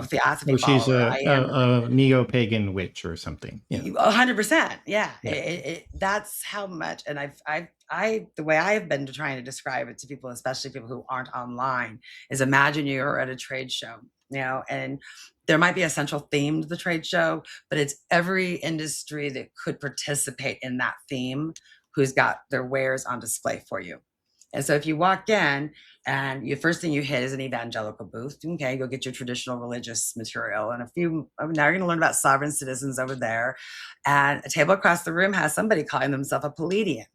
theosophy she's follower. a neo-pagan witch or something. 100%. Yeah. That's how much. And the way I've been trying to describe it to people, especially people who aren't online, is imagine you're at a trade show, and there might be a central theme to the trade show, but it's every industry that could participate in that theme who's got their wares on display for you. And so if you walk in and the first thing you hit is an evangelical booth, okay, go get your traditional religious material. And now you're going to learn about sovereign citizens over there. And a table across the room has somebody calling themselves a Palladian.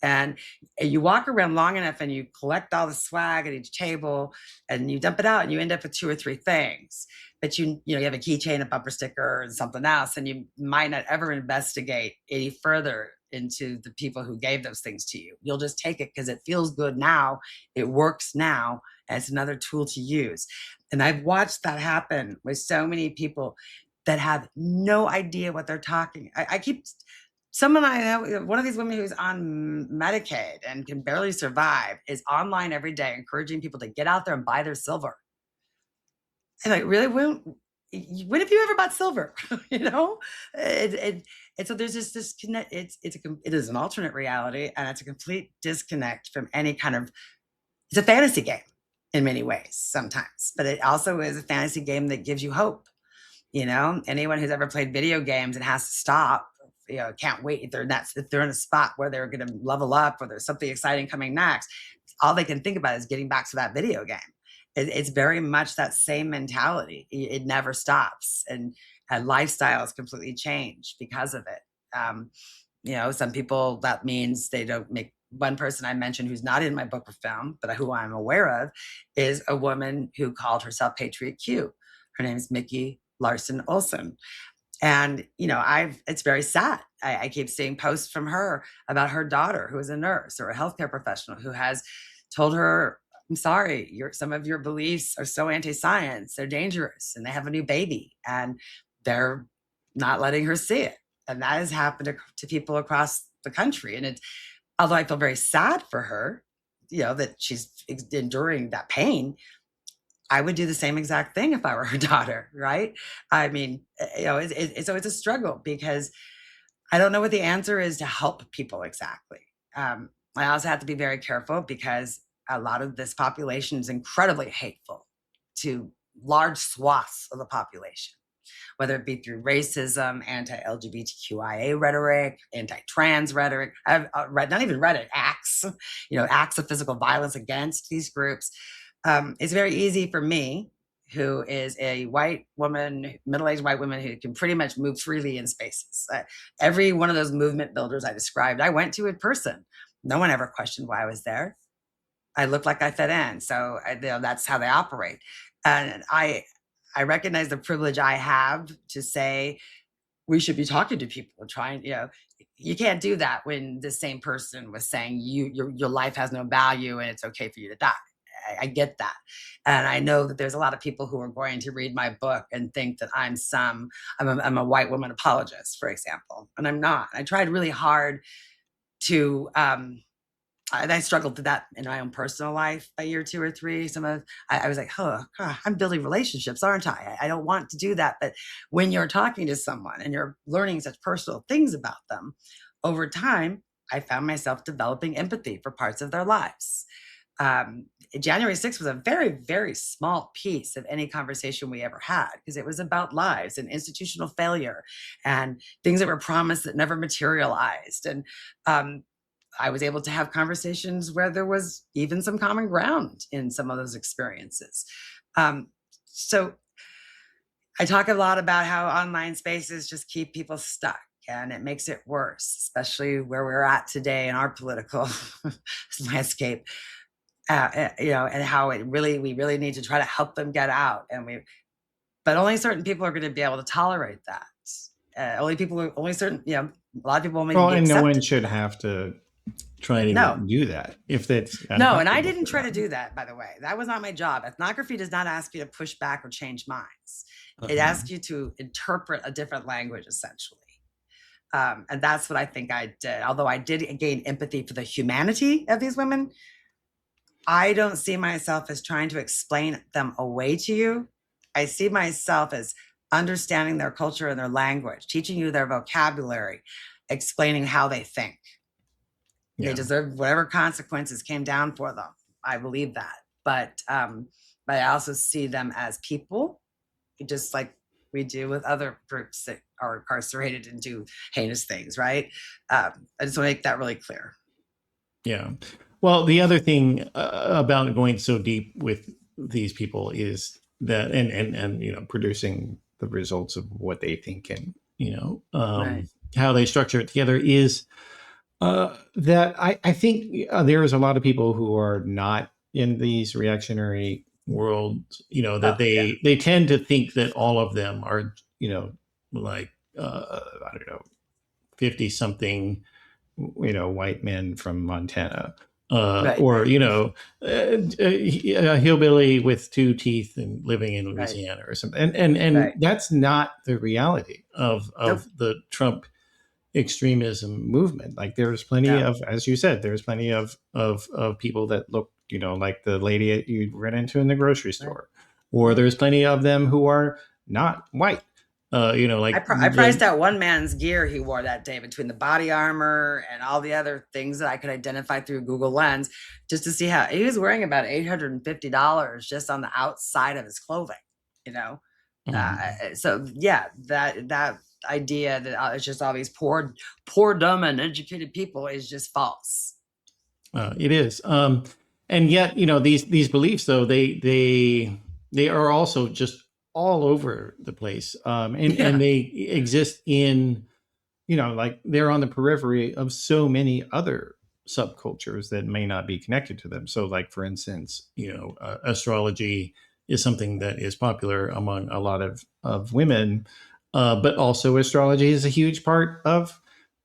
And you walk around long enough and you collect all the swag at each table and you dump it out and you end up with 2 or 3 things. But you have a keychain, a bumper sticker, and something else, and you might not ever investigate any further into the people who gave those things to you. You'll just take it because it feels good now, it works now, and it's another tool to use. And I've watched that happen with so many people that have no idea what they're talking. Someone I know, one of these women who's on Medicaid and can barely survive, is online every day encouraging people to get out there and buy their silver. And like, really, when have you ever bought silver? And so there's this disconnect. It is an alternate reality, and it's a complete disconnect from any kind of. It's a fantasy game in many ways sometimes, but it also is a fantasy game that gives you hope. Anyone who's ever played video games and has to stop, can't wait. If they're in a spot where they're going to level up or there's something exciting coming next, all they can think about is getting back to that video game. It's very much that same mentality. It never stops, and lifestyles completely change because of it. Some people, that means they don't make. One person I mentioned who's not in my book or film, but who I'm aware of, is a woman who called herself Patriot Q. Her name is Mickey Larson Olson. And, it's very sad. I keep seeing posts from her about her daughter, who is a nurse or a healthcare professional, who has told her, I'm sorry, some of your beliefs are so anti-science, they're dangerous, and they have a new baby, and they're not letting her see it. And that has happened to people across the country. And although I feel very sad for her, that she's enduring that pain, I would do the same exact thing if I were her daughter, right? I mean, so it's a struggle, because I don't know what the answer is to help people exactly. I also have to be very careful, because a lot of this population is incredibly hateful to large swaths of the population, whether it be through racism, anti-LGBTQIA rhetoric, anti-trans rhetoric. I've read, not even rhetoric, acts of physical violence against these groups. It's very easy for me, who is a white woman, middle-aged white woman who can pretty much move freely in spaces. Every one of those movement builders I described, I went to in person. No one ever questioned why I was there. I looked like I fit in. So that's how they operate. And I recognize the privilege I have to say, we should be talking to people, trying, you can't do that when the same person was saying your life has no value and it's okay for you to die. I get that. And I know that there's a lot of people who are going to read my book and think that I'm a white woman apologist, for example. And I'm not. I tried really hard to and I struggled with that in my own personal life by year 2 or 3. I was like, oh, God, I'm building relationships, aren't I? I don't want to do that. But when you're talking to someone and you're learning such personal things about them, over time, I found myself developing empathy for parts of their lives. January 6th was a very, very small piece of any conversation we ever had, because it was about lives and institutional failure and things that were promised that never materialized. And I was able to have conversations where there was even some common ground in some of those experiences. So I talk a lot about how online spaces just keep people stuck, and it makes it worse, especially where we're at today in our political landscape. And how we really need to try to help them get out. But only certain people are going to be able to tolerate that. A lot of people only And no one accept it. should have to try to do that if that's No, and I didn't try to do that, by the way. That was not my job. Ethnography does not ask you to push back or change minds. It asks you to interpret a different language, essentially. And that's what I think I did. Although I did gain empathy for the humanity of these women, I don't see myself as trying to explain them away to you. I see myself as understanding their culture and their language, teaching you their vocabulary, explaining how they think. Yeah. They deserve whatever consequences came down for them. I believe that. But I also see them as people, just like we do with other groups that are incarcerated and do heinous things, right? I just want to make that really clear. Yeah. Well, the other thing about going so deep with these people is that, and producing the results of what they think and right. How they structure it together is that I think there is a lot of people who are not in these reactionary worlds. That they tend to think that all of them are like I don't know, 50 something white men from Montana. Right. Or a hillbilly with 2 teeth and living in Louisiana, right. Or something, and right. That's not the reality of the Trump extremism movement. Like there's plenty of, as you said, there's plenty of people that look like the lady you ran into in the grocery store, right. Or there's plenty of them who are not white. Like I priced out one man's gear he wore that day, between the body armor and all the other things that I could identify through Google Lens, just to see how he was wearing about $850 just on the outside of his clothing. So yeah, that idea that it's just all these poor, dumb, and uneducated people is just false. It is, and yet these beliefs, though, they are also just all over the place, and they exist in like they're on the periphery of so many other subcultures that may not be connected to them. So like, for instance, astrology is something that is popular among a lot of women, but also astrology is a huge part of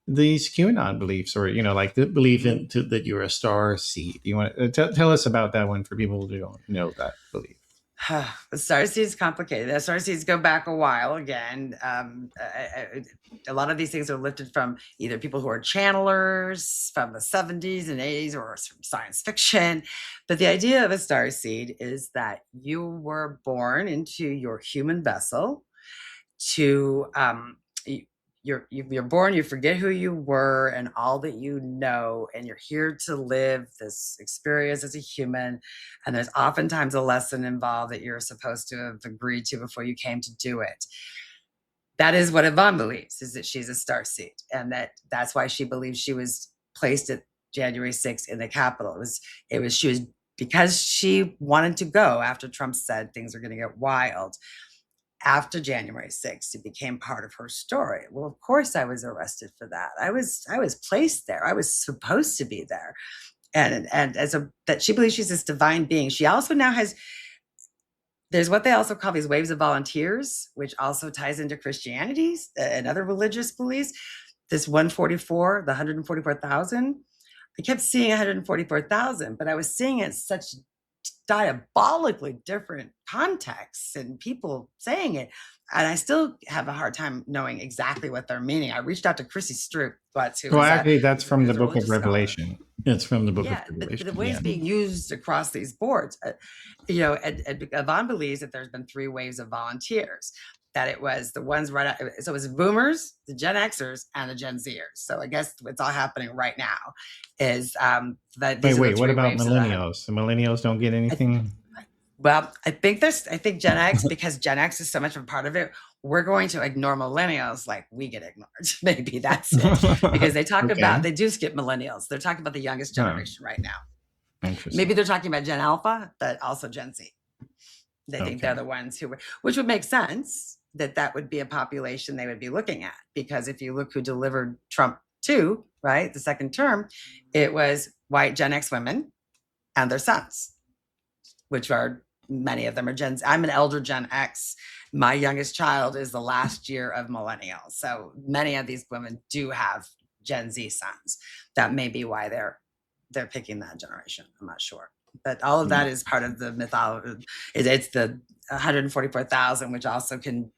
these QAnon beliefs, or like the belief in that you're a star seed. You want to tell us about that one for people who don't know that belief? The star seeds complicated. The star seeds go back a while again. A lot of these things are lifted from either people who are channelers from the 70s and 80s, or from science fiction. But the idea of a star seed is that you were born into your human vessel to you're born, you forget who you were and all that you know, and you're here to live this experience as a human. And there's oftentimes a lesson involved that you're supposed to have agreed to before you came to do it. That is what Yvonne believes, is that she's a starseed, and that's why she believes she was placed at January 6th in the Capitol. She was because she wanted to go after Trump said things are going to get wild. After January 6th, it became part of her story. Well, of course I was arrested for that. I was placed there. I was supposed to be there. And that she believes she's this divine being. She also now there's what they also call these waves of volunteers, which also ties into Christianity and other religious beliefs. This 144,000. I kept seeing 144,000, but I was seeing it such diabolically different contexts and people saying it. And I still have a hard time knowing exactly what they're meaning. I reached out to Chrissy Stroop, who Well, is actually, that's from who's the a Book of religious scholar. Revelation. It's from the Book of Yeah, but Revelation. the way it's being used across these boards, Yvonne believes that there's been 3 waves of volunteers. That it was the ones right out, so it was boomers, the Gen Xers, and the Gen Zers. So I guess what's all happening right now is that these are the Wait, what 3 about waves of the- millennials? The millennials don't get anything? Well, I think Gen X, because Gen X is so much of a part of it, we're going to ignore millennials like we get ignored. Maybe that's it. Because they talk about, they do skip millennials. They're talking about the youngest generation right now. Interesting. Maybe they're talking about Gen Alpha, but also Gen Z. They think they're the ones who, which would make sense that would be a population they would be looking at. Because if you look who delivered Trump 2, right, the second term, it was white Gen X women and their sons, which are, many of them are Gen Z. I'm an elder Gen X. My youngest child is the last year of millennials. So many of these women do have Gen Z sons. That may be why they're picking that generation. I'm not sure. But all of that is part of the mythology. It's the 144,000, which also can,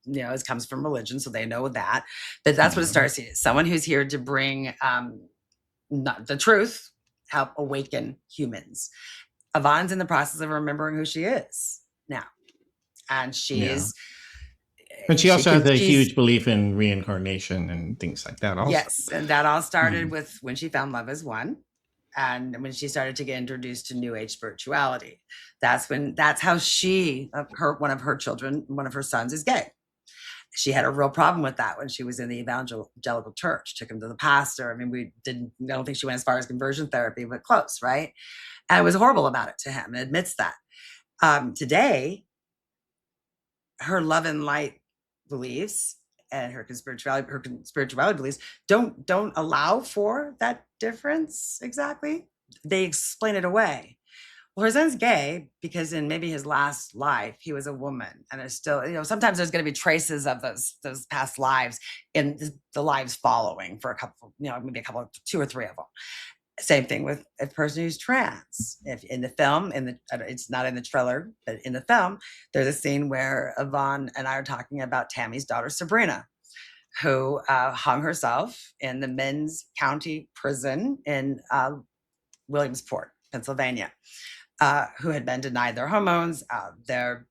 it comes from religion, so they know that. But that's what it starts here. Someone who's here to bring the truth, help awaken humans. Yvonne's in the process of remembering who she is now. And she is... But she also has a huge belief in reincarnation and things like that also. Yes, and that all started with when she found Love Is One. And when she started to get introduced to New Age spirituality, that's how one of her children, one of her sons is gay. She had a real problem with that when she was in the evangelical church, took him to the pastor. I mean, I don't think she went as far as conversion therapy, but close, right? And it was horrible about it to him, and admits that. Today, her love and light beliefs and her spirituality beliefs don't allow for that difference exactly. They explain it away. Well, her son's gay because in maybe his last life he was a woman, and there's still, sometimes there's going to be traces of those past lives in the lives following for a couple, maybe 2 or 3 of them. Same thing with a person who's trans. If in the film, it's not in the trailer, but in the film, there's a scene where Yvonne and I are talking about Tammy's daughter, Sabrina, who hung herself in the men's county prison in Williamsport, Pennsylvania, who had been denied their hormones, their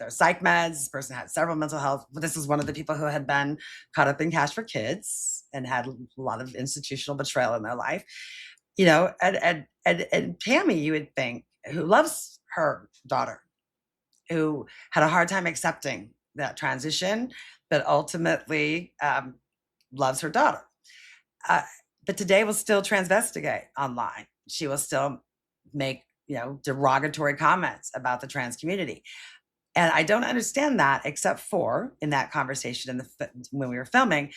psych meds. This person had several mental health. This was one of the people who had been caught up in Cash for Kids and had a lot of institutional betrayal in their life. And Tammy, you would think, who loves her daughter, who had a hard time accepting that transition, but ultimately loves her daughter. But today will still transvestigate online. She will still make, derogatory comments about the trans community. And I don't understand that, except for in that conversation when we were filming,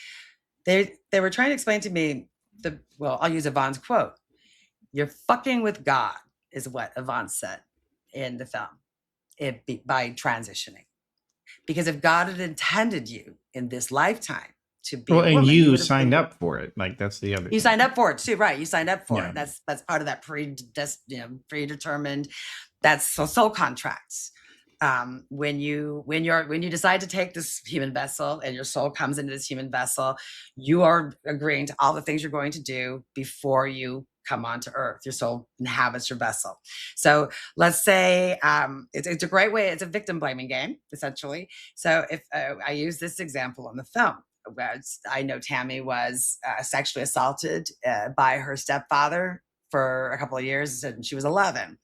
they were trying to explain to me I'll use Yvonne's quote. "You're fucking with God," is what Yvonne said in the film, by transitioning. Because if God had intended you in this lifetime to be a woman, and you signed up for it. Like, that's the other. You signed up for it too, right? You signed up for it. That's part of that predetermined. That's soul contracts. When you decide to take this human vessel and your soul comes into this human vessel, you are agreeing to all the things you're going to do before you come onto earth. Your soul inhabits your vessel. So let's say it's a great way. It's a victim blaming game, essentially. So if I use this example in the film, I know Tammy was sexually assaulted by her stepfather for a couple of years, and she was 11.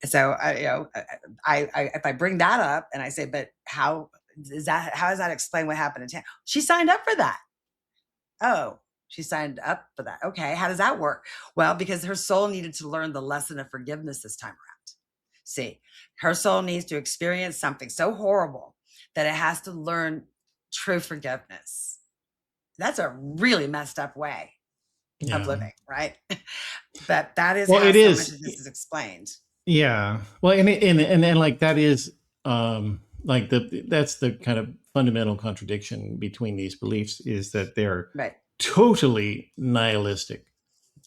So if I bring that up and I say, but how does that explain what happened to Tammy? She signed up for that. Oh, she signed up for that. Okay, how does that work? Well, because her soul needed to learn the lesson of forgiveness this time around. See, her soul needs to experience something so horrible that it has to learn true forgiveness. That's a really messed up way of living, right? But that is how so much of this is explained. Yeah. Well, and like that is that's the kind of fundamental contradiction between these beliefs, is that they're totally nihilistic,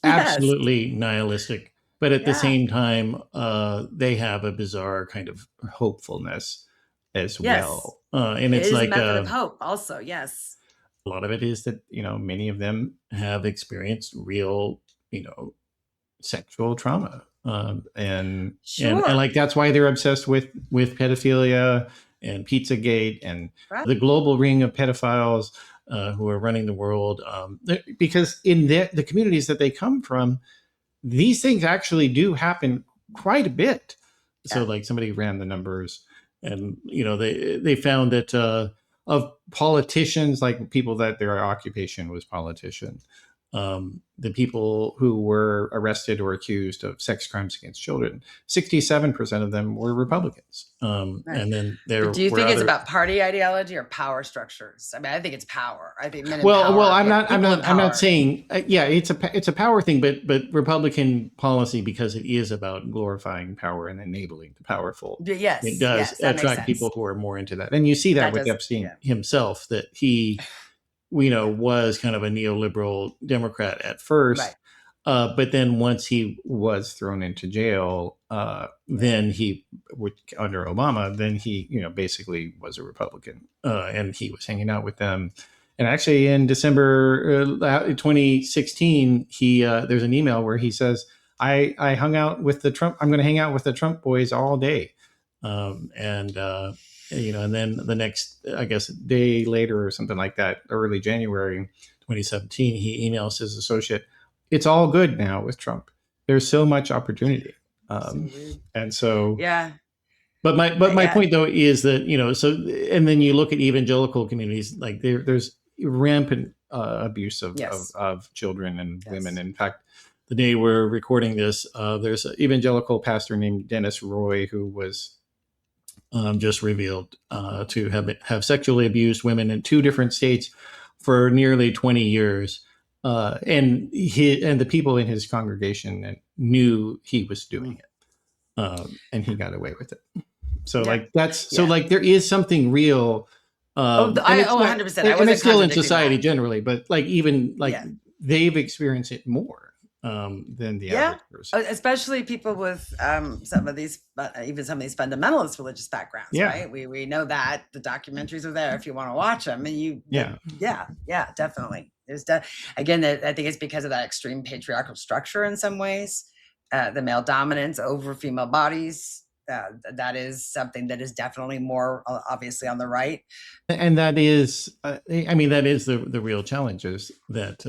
absolutely nihilistic but at the Yeah. same time, they have a bizarre kind of hopefulness as Yes. well. And It it's is a like method of hope also. Yes. a lot of it is that, many of them have experienced real, sexual trauma. And Sure. like, that's why they're obsessed with pedophilia and Pizzagate and Right. the global ring of pedophiles who are running the world. Because in the communities that they come from, these things actually do happen quite a bit. So Yeah. like somebody ran the numbers, and they found that of politicians, like people that their occupation was politician, the people who were arrested or accused of sex crimes against children, 67% of them were Republicans. Right. And then there But do you were think it's other. about party ideology or power structures? I mean, I think it's power. I think men in Well, power. I'm get people in not power. saying, yeah, it's a power thing, but Republican policy, because it is about glorifying power and enabling the powerful. Yes. It does Yes, that makes attract sense. people who are more into that, and you see that That with does, Epstein yeah. himself, that he, was kind of a neoliberal Democrat at first. Right. But then once he was thrown into jail, then he, under Obama, then he, basically was a Republican, and he was hanging out with them. And actually, in December 2016, there's an email where he says, "I hung out with the Trump. I'm going to hang out with the Trump boys all day," and then the next, I guess, day later or something like that, early January 2017, he emails his associate, "It's all good now with Trump. There's so much opportunity." And so, yeah. But my Yeah. point though is that, so, and then you look at evangelical communities, like there's rampant abuse of, Yes. of children and Yes. women. In fact, the day we're recording this, there's an evangelical pastor named Dennis Roy who was just revealed to have sexually abused women in 2 different states for nearly 20 years. And the people in his congregation knew he was doing it, and he got away with it. So Yeah. like there is something real. And it's not- 100%. I and wasn't it's still in contradicting society that. generally, but like even like Yeah. they've experienced it more than the Yeah. average person. Especially people with some of these fundamentalist religious backgrounds, Yeah. right? We know that the documentaries are there if you want to watch them, and Yeah. definitely. Again, I think it's because of that extreme patriarchal structure in some ways, the male dominance over female bodies. That is something that is definitely more obviously on the right. And that is, that is the real challenge, is that,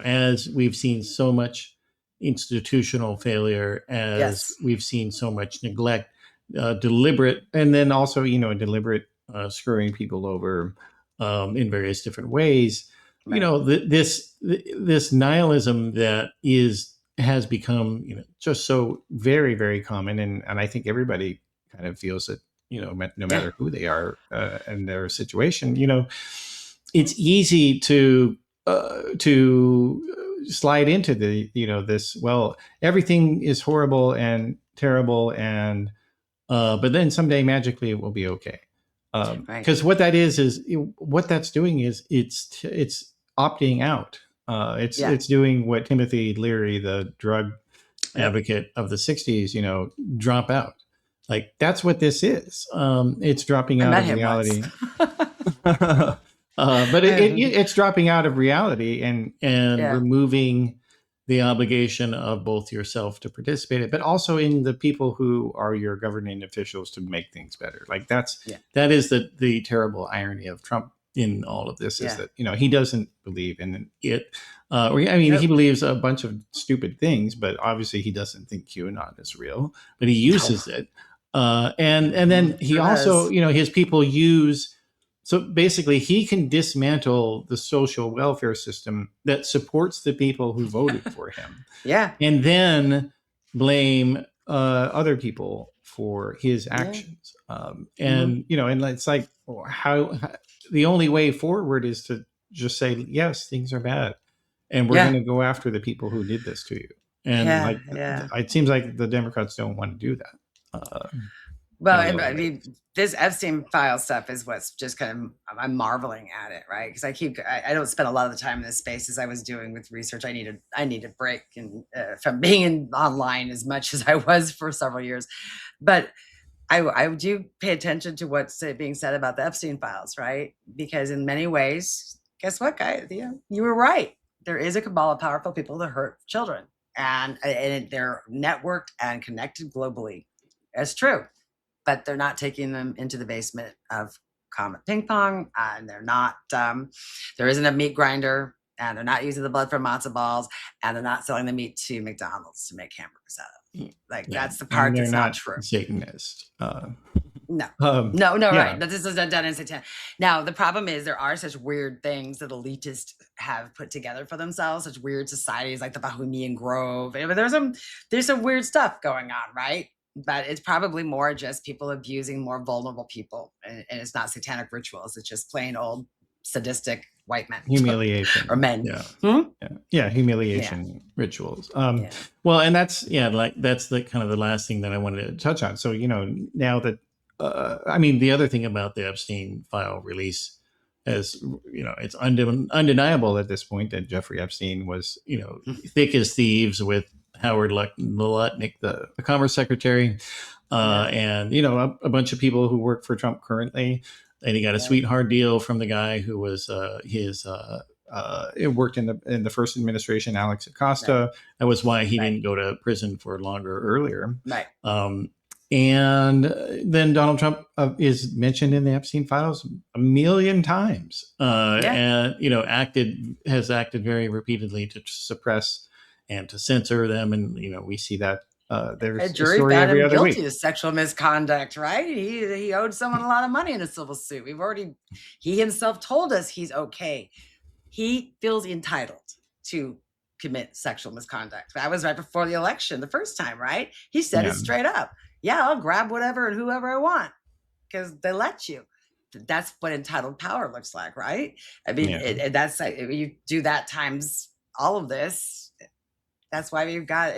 as we've seen so much institutional failure, as Yes. we've seen so much neglect, deliberate, and then also, deliberate screwing people over in various different ways. Right. This nihilism that has become, just so very, very common. And I think everybody kind of feels it, no matter who they are and their situation, it's easy to slide into this, well, everything is horrible and terrible, and but then someday magically it will be okay. Because what that is what that's doing is it's opting out. It's doing what Timothy Leary, the drug advocate of the 60s, drop out. Like, that's what this is. It's dropping out of reality. But it's dropping out of reality and removing the obligation of both yourself to participate in, but also in the people who are your governing officials to make things better. Like that is the terrible irony of Trump in all of this, is that, he doesn't believe in it. He believes a bunch of stupid things, but obviously he doesn't think QAnon is real, but he uses it. And then he also, his people use. So basically, he can dismantle the social welfare system that supports the people who voted for him. And then blame other people for his actions. And it's like, how the only way forward is to just say, yes, things are bad, and we're going to go after the people who did this to you. And it seems like the Democrats don't want to do that. Well, in a lot I of mean, ways. this Epstein file stuff is what's just I'm marveling at it, right? Because I don't spend a lot of the time in this space as I was doing with research. I need a break and from being online as much as I was for several years, but I do pay attention to what's being said about the Epstein files, right? Because in many ways, guess what, guys? You were right. There is a cabal of powerful people that hurt children, and they're networked and connected globally. That's true, but they're not taking them into the basement of Comet Ping Pong, and they're not. There isn't a meat grinder, and they're not using the blood from matzo balls, and they're not selling the meat to McDonald's to make hamburgers out of. Like Yeah. that's the part they're that's not true. Satanist. No, Yeah. right. This is done in Satan. Now, the problem is there are such weird things that elitists have put together for themselves, such weird societies like the Bohemian Grove. But there's some weird stuff going on, right? But it's probably more just people abusing more vulnerable people. And it's not satanic rituals. It's just plain old sadistic white men. Humiliation. Or men. Yeah. Humiliation rituals. Well, and that's the kind of the last thing that I wanted to touch on. So, now that, I mean, the other thing about the Epstein file release is, it's undeniable at this point that Jeffrey Epstein was, thick as thieves with Howard Lutnick, the Commerce Secretary, and, a bunch of people who work for Trump currently. And he got a sweetheart deal from the guy who was it worked in the first administration, Alex Acosta. Right. That was why he didn't go to prison for longer earlier. Right. And then Donald Trump is mentioned in the Epstein files a million times, and has acted very repeatedly to suppress and to censor them, and we see that there's a jury found him guilty of sexual misconduct, right? He owed someone a lot of money in a civil suit. He himself told us he's okay. He feels entitled to commit sexual misconduct. That was right before the election, the first time, right? He said it straight up. Yeah, I'll grab whatever and whoever I want because they let you. That's what entitled power looks like, right? I mean, that's you do that times all of this. That's why we've got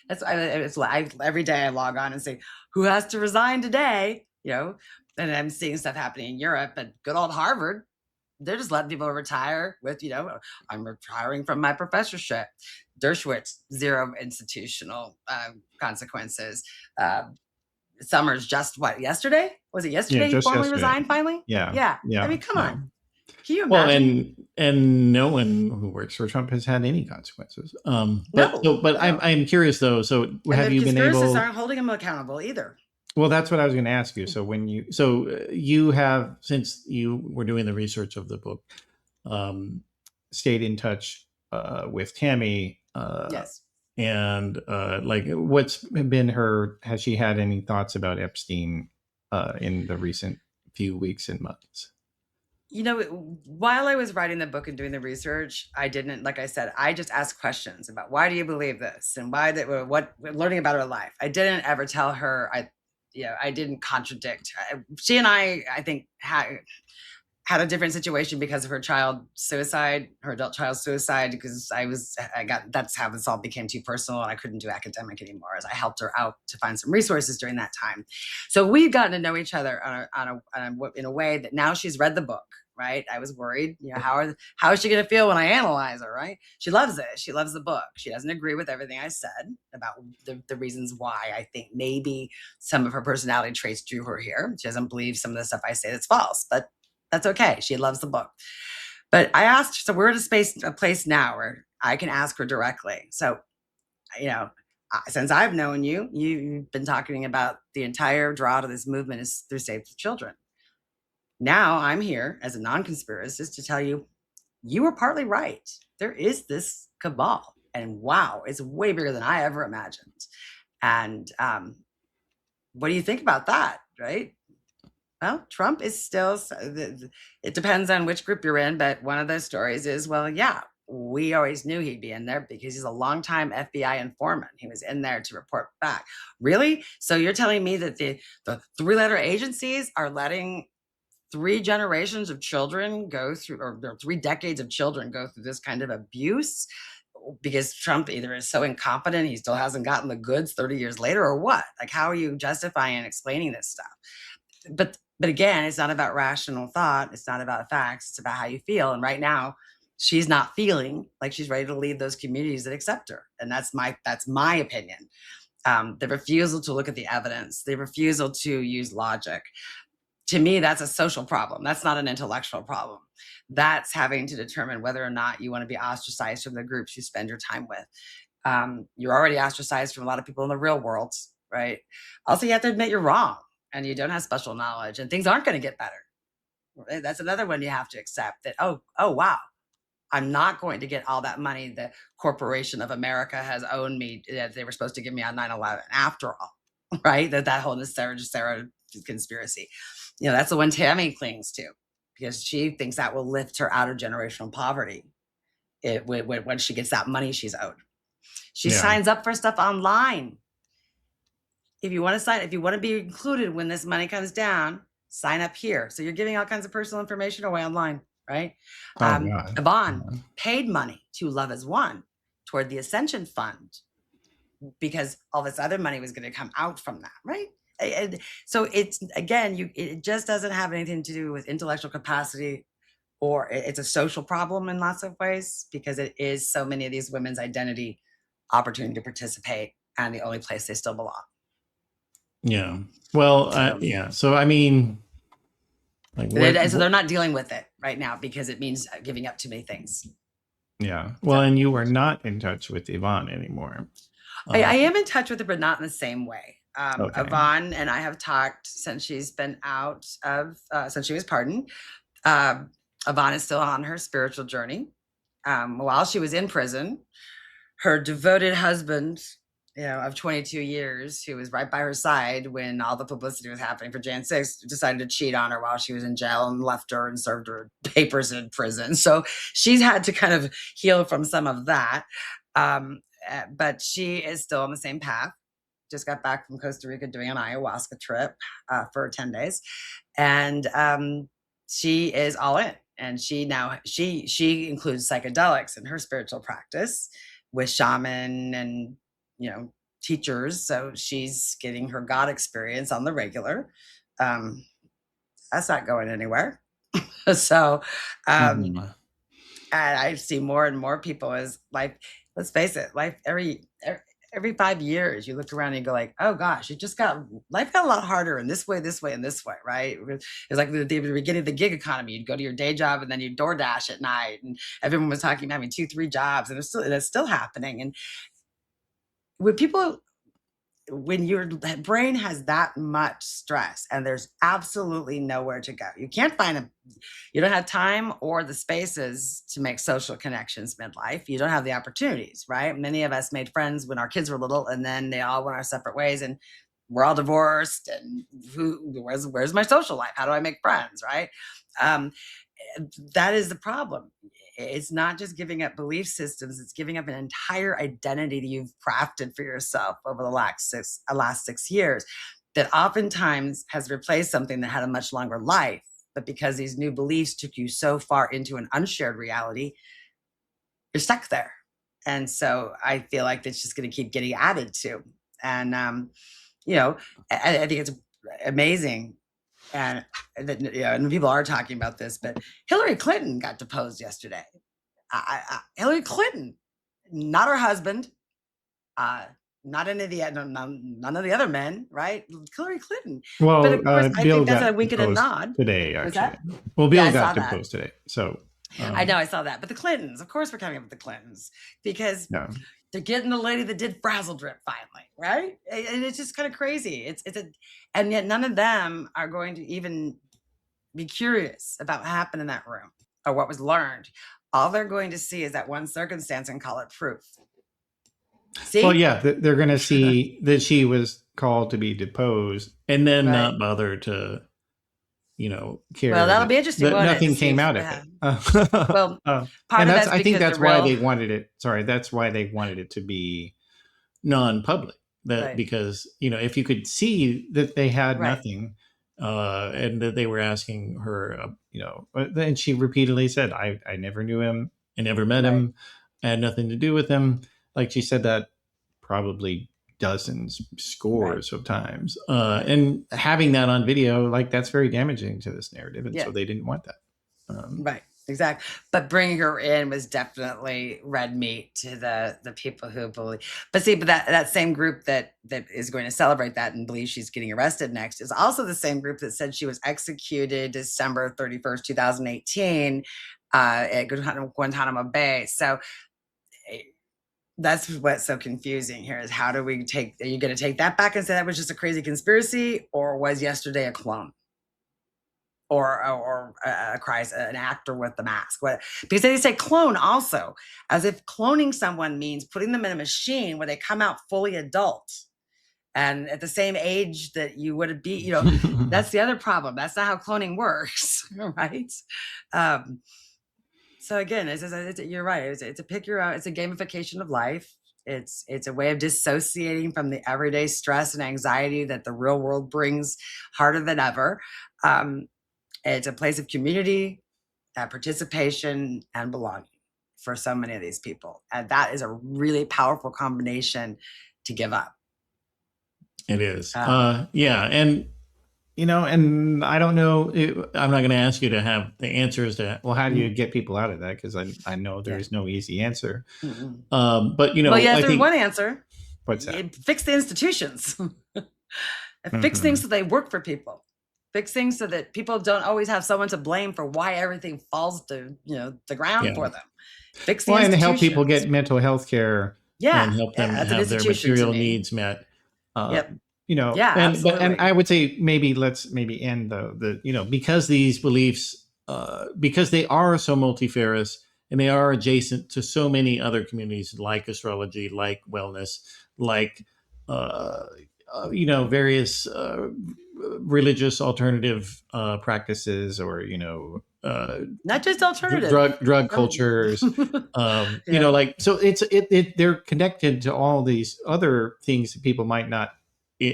every day I log on and say, who has to resign today? And I'm seeing stuff happening in Europe, and good old Harvard, they're just letting people retire with, I'm retiring from my professorship. Dershowitz, zero institutional consequences. Summers just yesterday? Was it yesterday he formally resigned finally? Yeah. I mean, come on. Can you imagine? Well, and no one who works for Trump has had any consequences. But I'm curious though. So have you been able? Conspiracists aren't holding him accountable either. Well, that's what I was going to ask you. So you have, since you were doing the research of the book, stayed in touch with Tammy. Yes. And what's been has she had any thoughts about Epstein in the recent few weeks and months? While I was writing the book and doing the research, I didn't, like I said, I just asked questions about why do you believe this and learning about her life. I didn't ever tell her, I didn't contradict. She and I think, had a different situation because of her adult child suicide, because that's how this all became too personal and I couldn't do academic anymore, as I helped her out to find some resources during that time. So we've gotten to know each other in a way that now she's read the book, right? I was worried, how is she going to feel when I analyze her, right? She loves it. She loves the book. She doesn't agree with everything I said about the reasons why I think maybe some of her personality traits drew her here. She doesn't believe some of the stuff I say that's false, but that's okay. She loves the book. But I asked her, so we're at a place now where I can ask her directly. So, since I've known you, you've been talking about the entire draw to this movement is through Save the Children. Now I'm here as a non-conspiracist to tell you, you were partly right. There is this cabal, and wow, it's way bigger than I ever imagined. And what do you think about that, right? Well, Trump is still, it depends on which group you're in, but one of those stories is, we always knew he'd be in there because he's a longtime FBI informant. He was in there to report back. Really? So you're telling me that the three-letter agencies are letting 3 generations of children go through, or 3 decades of children go through this kind of abuse? because Trump either is so incompetent, he still hasn't gotten the goods 30 years later, or what? Like, how are you justifying and explaining this stuff? But again, it's not about rational thought. It's not about facts. It's about how you feel. And right now, she's not feeling like she's ready to lead those communities that accept her. And that's my opinion. The refusal to look at the evidence, the refusal to use logic. To me, that's a social problem. That's not an intellectual problem. That's having to determine whether or not you want to be ostracized from the groups you spend your time with. You're already ostracized from a lot of people in the real world, right? Also, you have to admit you're wrong and you don't have special knowledge and things aren't going to get better. That's another one you have to accept, that, oh, wow, I'm not going to get all that money the corporation of America has owed me that they were supposed to give me on 9/11 after all, right? That whole Sarah conspiracy. That's the one Tammy clings to because she thinks that will lift her out of generational poverty when she gets that money she's owed. She signs up for stuff online. If you want to be included when this money comes down, sign up here. So you're giving all kinds of personal information away online, right? Yvonne paid money to Love Is One toward the Ascension Fund because all this other money was going to come out from that, right? And so it's, again, it just doesn't have anything to do with intellectual capacity, or it's a social problem in lots of ways, because it is so many of these women's identity opportunity to participate and the only place they still belong. Yeah. Well, So, I mean, so they're not dealing with it right now because it means giving up too many things. Yeah. Well, and you are not in touch with Yvonne anymore. I am in touch with her, but not in the same way. Okay. Yvonne and I have talked since she's been out of, since she was pardoned. Yvonne is still on her spiritual journey. While she was in prison, her devoted husband, of 22 years, who was right by her side when all the publicity was happening for Jan 6, decided to cheat on her while she was in jail and left her and served her papers in prison. So she's had to kind of heal from some of that. But she is still on the same path. Just got back from Costa Rica doing an ayahuasca trip for 10 days. And she is all in. And she includes psychedelics in her spiritual practice with shaman and, teachers. So she's getting her God experience on the regular. That's not going anywhere. So, and I see more and more people as life, let's face it, life every 5 years, you look around and you go like, oh gosh, life got a lot harder in this way, and this way, right? It's like the beginning of the gig economy. You'd go to your day job and then you'd DoorDash at night, and everyone was talking about having 2-3 jobs, and it's still happening. And when your brain has that much stress and there's absolutely nowhere to go, you don't have time or the spaces to make social connections midlife. You don't have the opportunities, right? Many of us made friends when our kids were little, and then they all went our separate ways, and we're all divorced. And where's my social life? How do I make friends, right? That is the problem. It's not just giving up belief systems, it's giving up an entire identity that you've crafted for yourself over the last 6 years, that oftentimes has replaced something that had a much longer life. But because these new beliefs took you so far into an unshared reality, you're stuck there. And so I feel like it's just going to keep getting added to. And, I think it's amazing. And and people are talking about this, but Hillary Clinton got deposed yesterday. Hillary Clinton, not her husband, not any of none of the other men, right? Hillary Clinton. Well, but of course, I Bill think that's got a wink and a nod today. Actually, well, Bill got deposed today, so I know I saw that. But the Clintons, of course, we're coming up with the Clintons because they're getting the lady that did Frazzle Drip finally, right? And it's just kind of crazy. And yet none of them are going to even be curious about what happened in that room or what was learned. All they're going to see is that one circumstance and call it proof. See? Well, yeah, they're going to see that she was called to be deposed, and then not bother to, care. Well, that'll be interesting. Nothing came out of it. Well, part of that's I think that's why they wanted it. Sorry, that's why they wanted it to be non-public. Because if you could see that they had nothing, and that they were asking her, and she repeatedly said, "I never knew him. I never met him. had nothing to do with him. Like she said that probably dozens, scores of times. And having that on video, like that's very damaging to this narrative. And so they didn't want that. Right. Exactly. But bringing her in was definitely red meat to the people who believe. But see, but that same group that is going to celebrate that and believes she's getting arrested next is also the same group that said she was executed December 31st, 2018 at Guantanamo Bay. So that's what's so confusing here is how do we are you going to take that back and say that was just a crazy conspiracy, or was yesterday a clone? Or an actor with the mask. Because they say clone also, as if cloning someone means putting them in a machine where they come out fully adult and at the same age that you would be, that's the other problem. That's not how cloning works, right? So again, you're right. It's a it's a gamification of life. It's a way of dissociating from the everyday stress and anxiety that the real world brings harder than ever. It's a place of community, participation, and belonging for so many of these people. And that is a really powerful combination to give up. It is. Yeah. And, and I don't know, I'm not going to ask you to have the answers to, well, how do you get people out of that? Because I know there is no easy answer. But, there's one answer. What's that? Fix the institutions. Fix things so they work for people. Fix things so that people don't always have someone to blame for why everything falls to the ground for them. Fix the and help people get mental health care and help them have their material needs met. And I would say let's end the because these beliefs because they are so multifarious and they are adjacent to so many other communities like astrology, like wellness, like various religious alternative practices, or not just alternative drug cultures. So they're connected to all these other things that people might not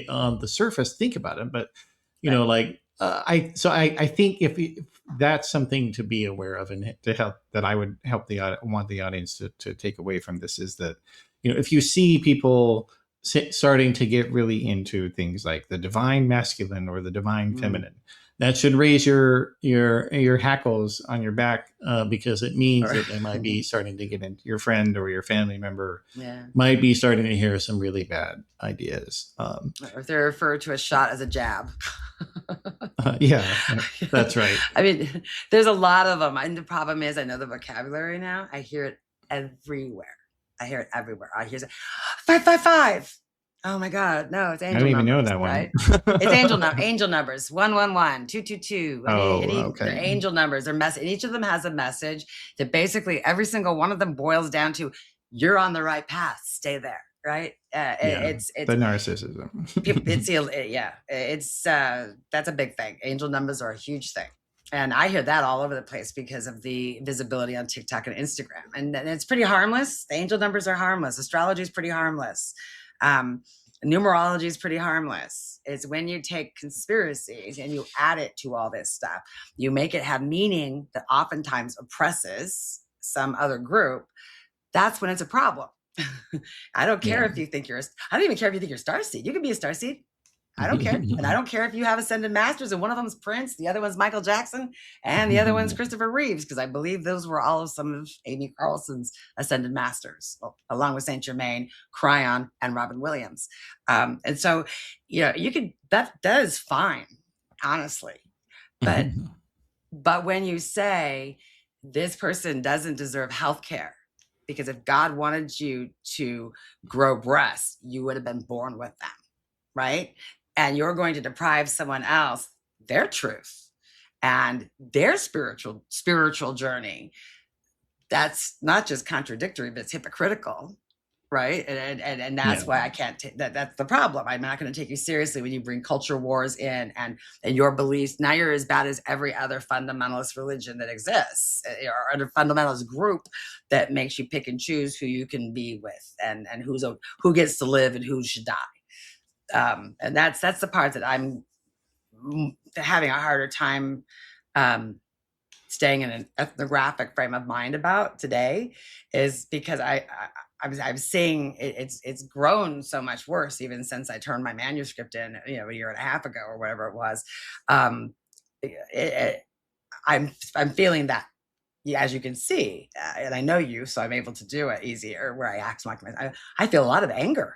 on the surface think about them, but I think if that's something to be aware of and to help, that I would want the audience to take away from this is that if you see people starting to get really into things like the divine masculine or the divine feminine, that should raise your hackles on your back, because it means that they might be starting to get into your friend or your family member might be starting to hear some really bad ideas. Or if they're referred to a shot as a jab. That's right. I mean, there's a lot of them. And the problem is I know the vocabulary now. I hear it everywhere. I hear it 555. Oh my God. No, it's angel numbers. I don't even know that one. Right? It's angel numbers. 111, 222. They're angel numbers. They're and each of them has a message that basically every single one of them boils down to, you're on the right path. Stay there. Right. It's the narcissism. That's a big thing. Angel numbers are a huge thing. And I hear that all over the place because of the visibility on TikTok and Instagram. And it's pretty harmless. The angel numbers are harmless. Astrology is pretty harmless. Numerology is pretty harmless. It's when you take conspiracies and you add it to all this stuff, you make it have meaning that oftentimes oppresses some other group. That's when it's a problem. I don't care if you think I don't even care if you think you're starseed. You can be a starseed. I don't care. And I don't care if you have ascended masters and one of them's Prince, the other one's Michael Jackson, and the other one's Christopher Reeves, because I believe those were all of some of Amy Carlson's ascended masters, along with Saint Germain, Cryon, and Robin Williams. And so, you could, that is fine, honestly. But when you say this person doesn't deserve health care, because if God wanted you to grow breasts, you would have been born with them, right? And you're going to deprive someone else their truth and their spiritual journey. That's not just contradictory, but it's hypocritical, right? And that's why I can't take that. That's the problem. I'm not going to take you seriously when you bring culture wars in and your beliefs. Now you're as bad as every other fundamentalist religion that exists, or a fundamentalist group that makes you pick and choose who you can be with and who gets to live and who should die. And that's the part that I'm having a harder time staying in an ethnographic frame of mind about today is because I'm seeing it's grown so much worse even since I turned my manuscript in, you know, a year and a half ago or whatever it was. I'm feeling that, as you can see, and I know you, so I'm able to do it easier. Where I act like I feel a lot of anger.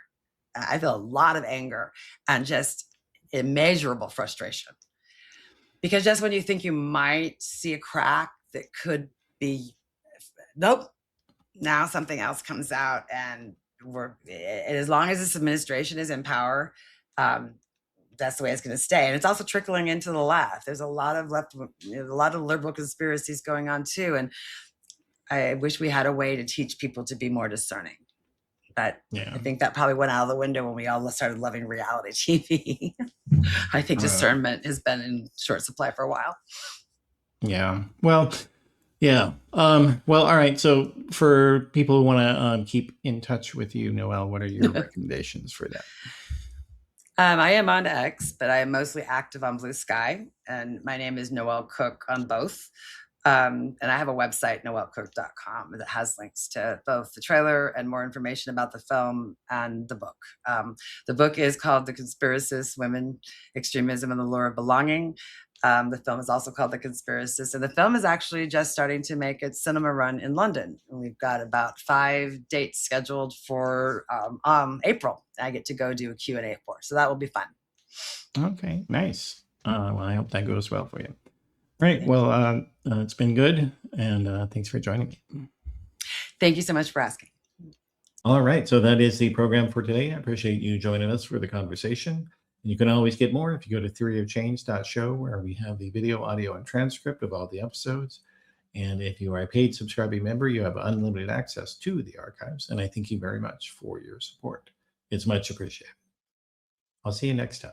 I feel a lot of anger and just immeasurable frustration. Because just when you think you might see a crack that could be, nope, now something else comes out, and as long as this administration is in power, that's the way it's going to stay. And it's also trickling into the left. There's a lot of a lot of liberal conspiracies going on too. And I wish we had a way to teach people to be more discerning. But I think that probably went out of the window when we all started loving reality TV. I think discernment has been in short supply for a while. Yeah. Well, yeah. Well, all right. So for people who want to keep in touch with you, Noelle, what are your recommendations for that? I am on X, but I am mostly active on Blue Sky. And my name is Noelle Cook on both. And I have a website, noellecook.com, that has links to both the trailer and more information about the film and the book. The book is called The Conspiracists, Women, Extremism, and the Lure of Belonging. The film is also called The Conspiracists, and the film is actually just starting to make its cinema run in London. And we've got about 5 dates scheduled for April. I get to go do a Q&A for, so that will be fun. Okay, nice. Well, I hope that goes well for you. Right. Well, it's been good. And thanks for joining me. Thank you so much for asking. All right. So that is the program for today. I appreciate you joining us for the conversation. And you can always get more if you go to theoryofchange.show, where we have the video, audio, and transcript of all the episodes. And if you are a paid subscribing member, you have unlimited access to the archives. And I thank you very much for your support. It's much appreciated. I'll see you next time.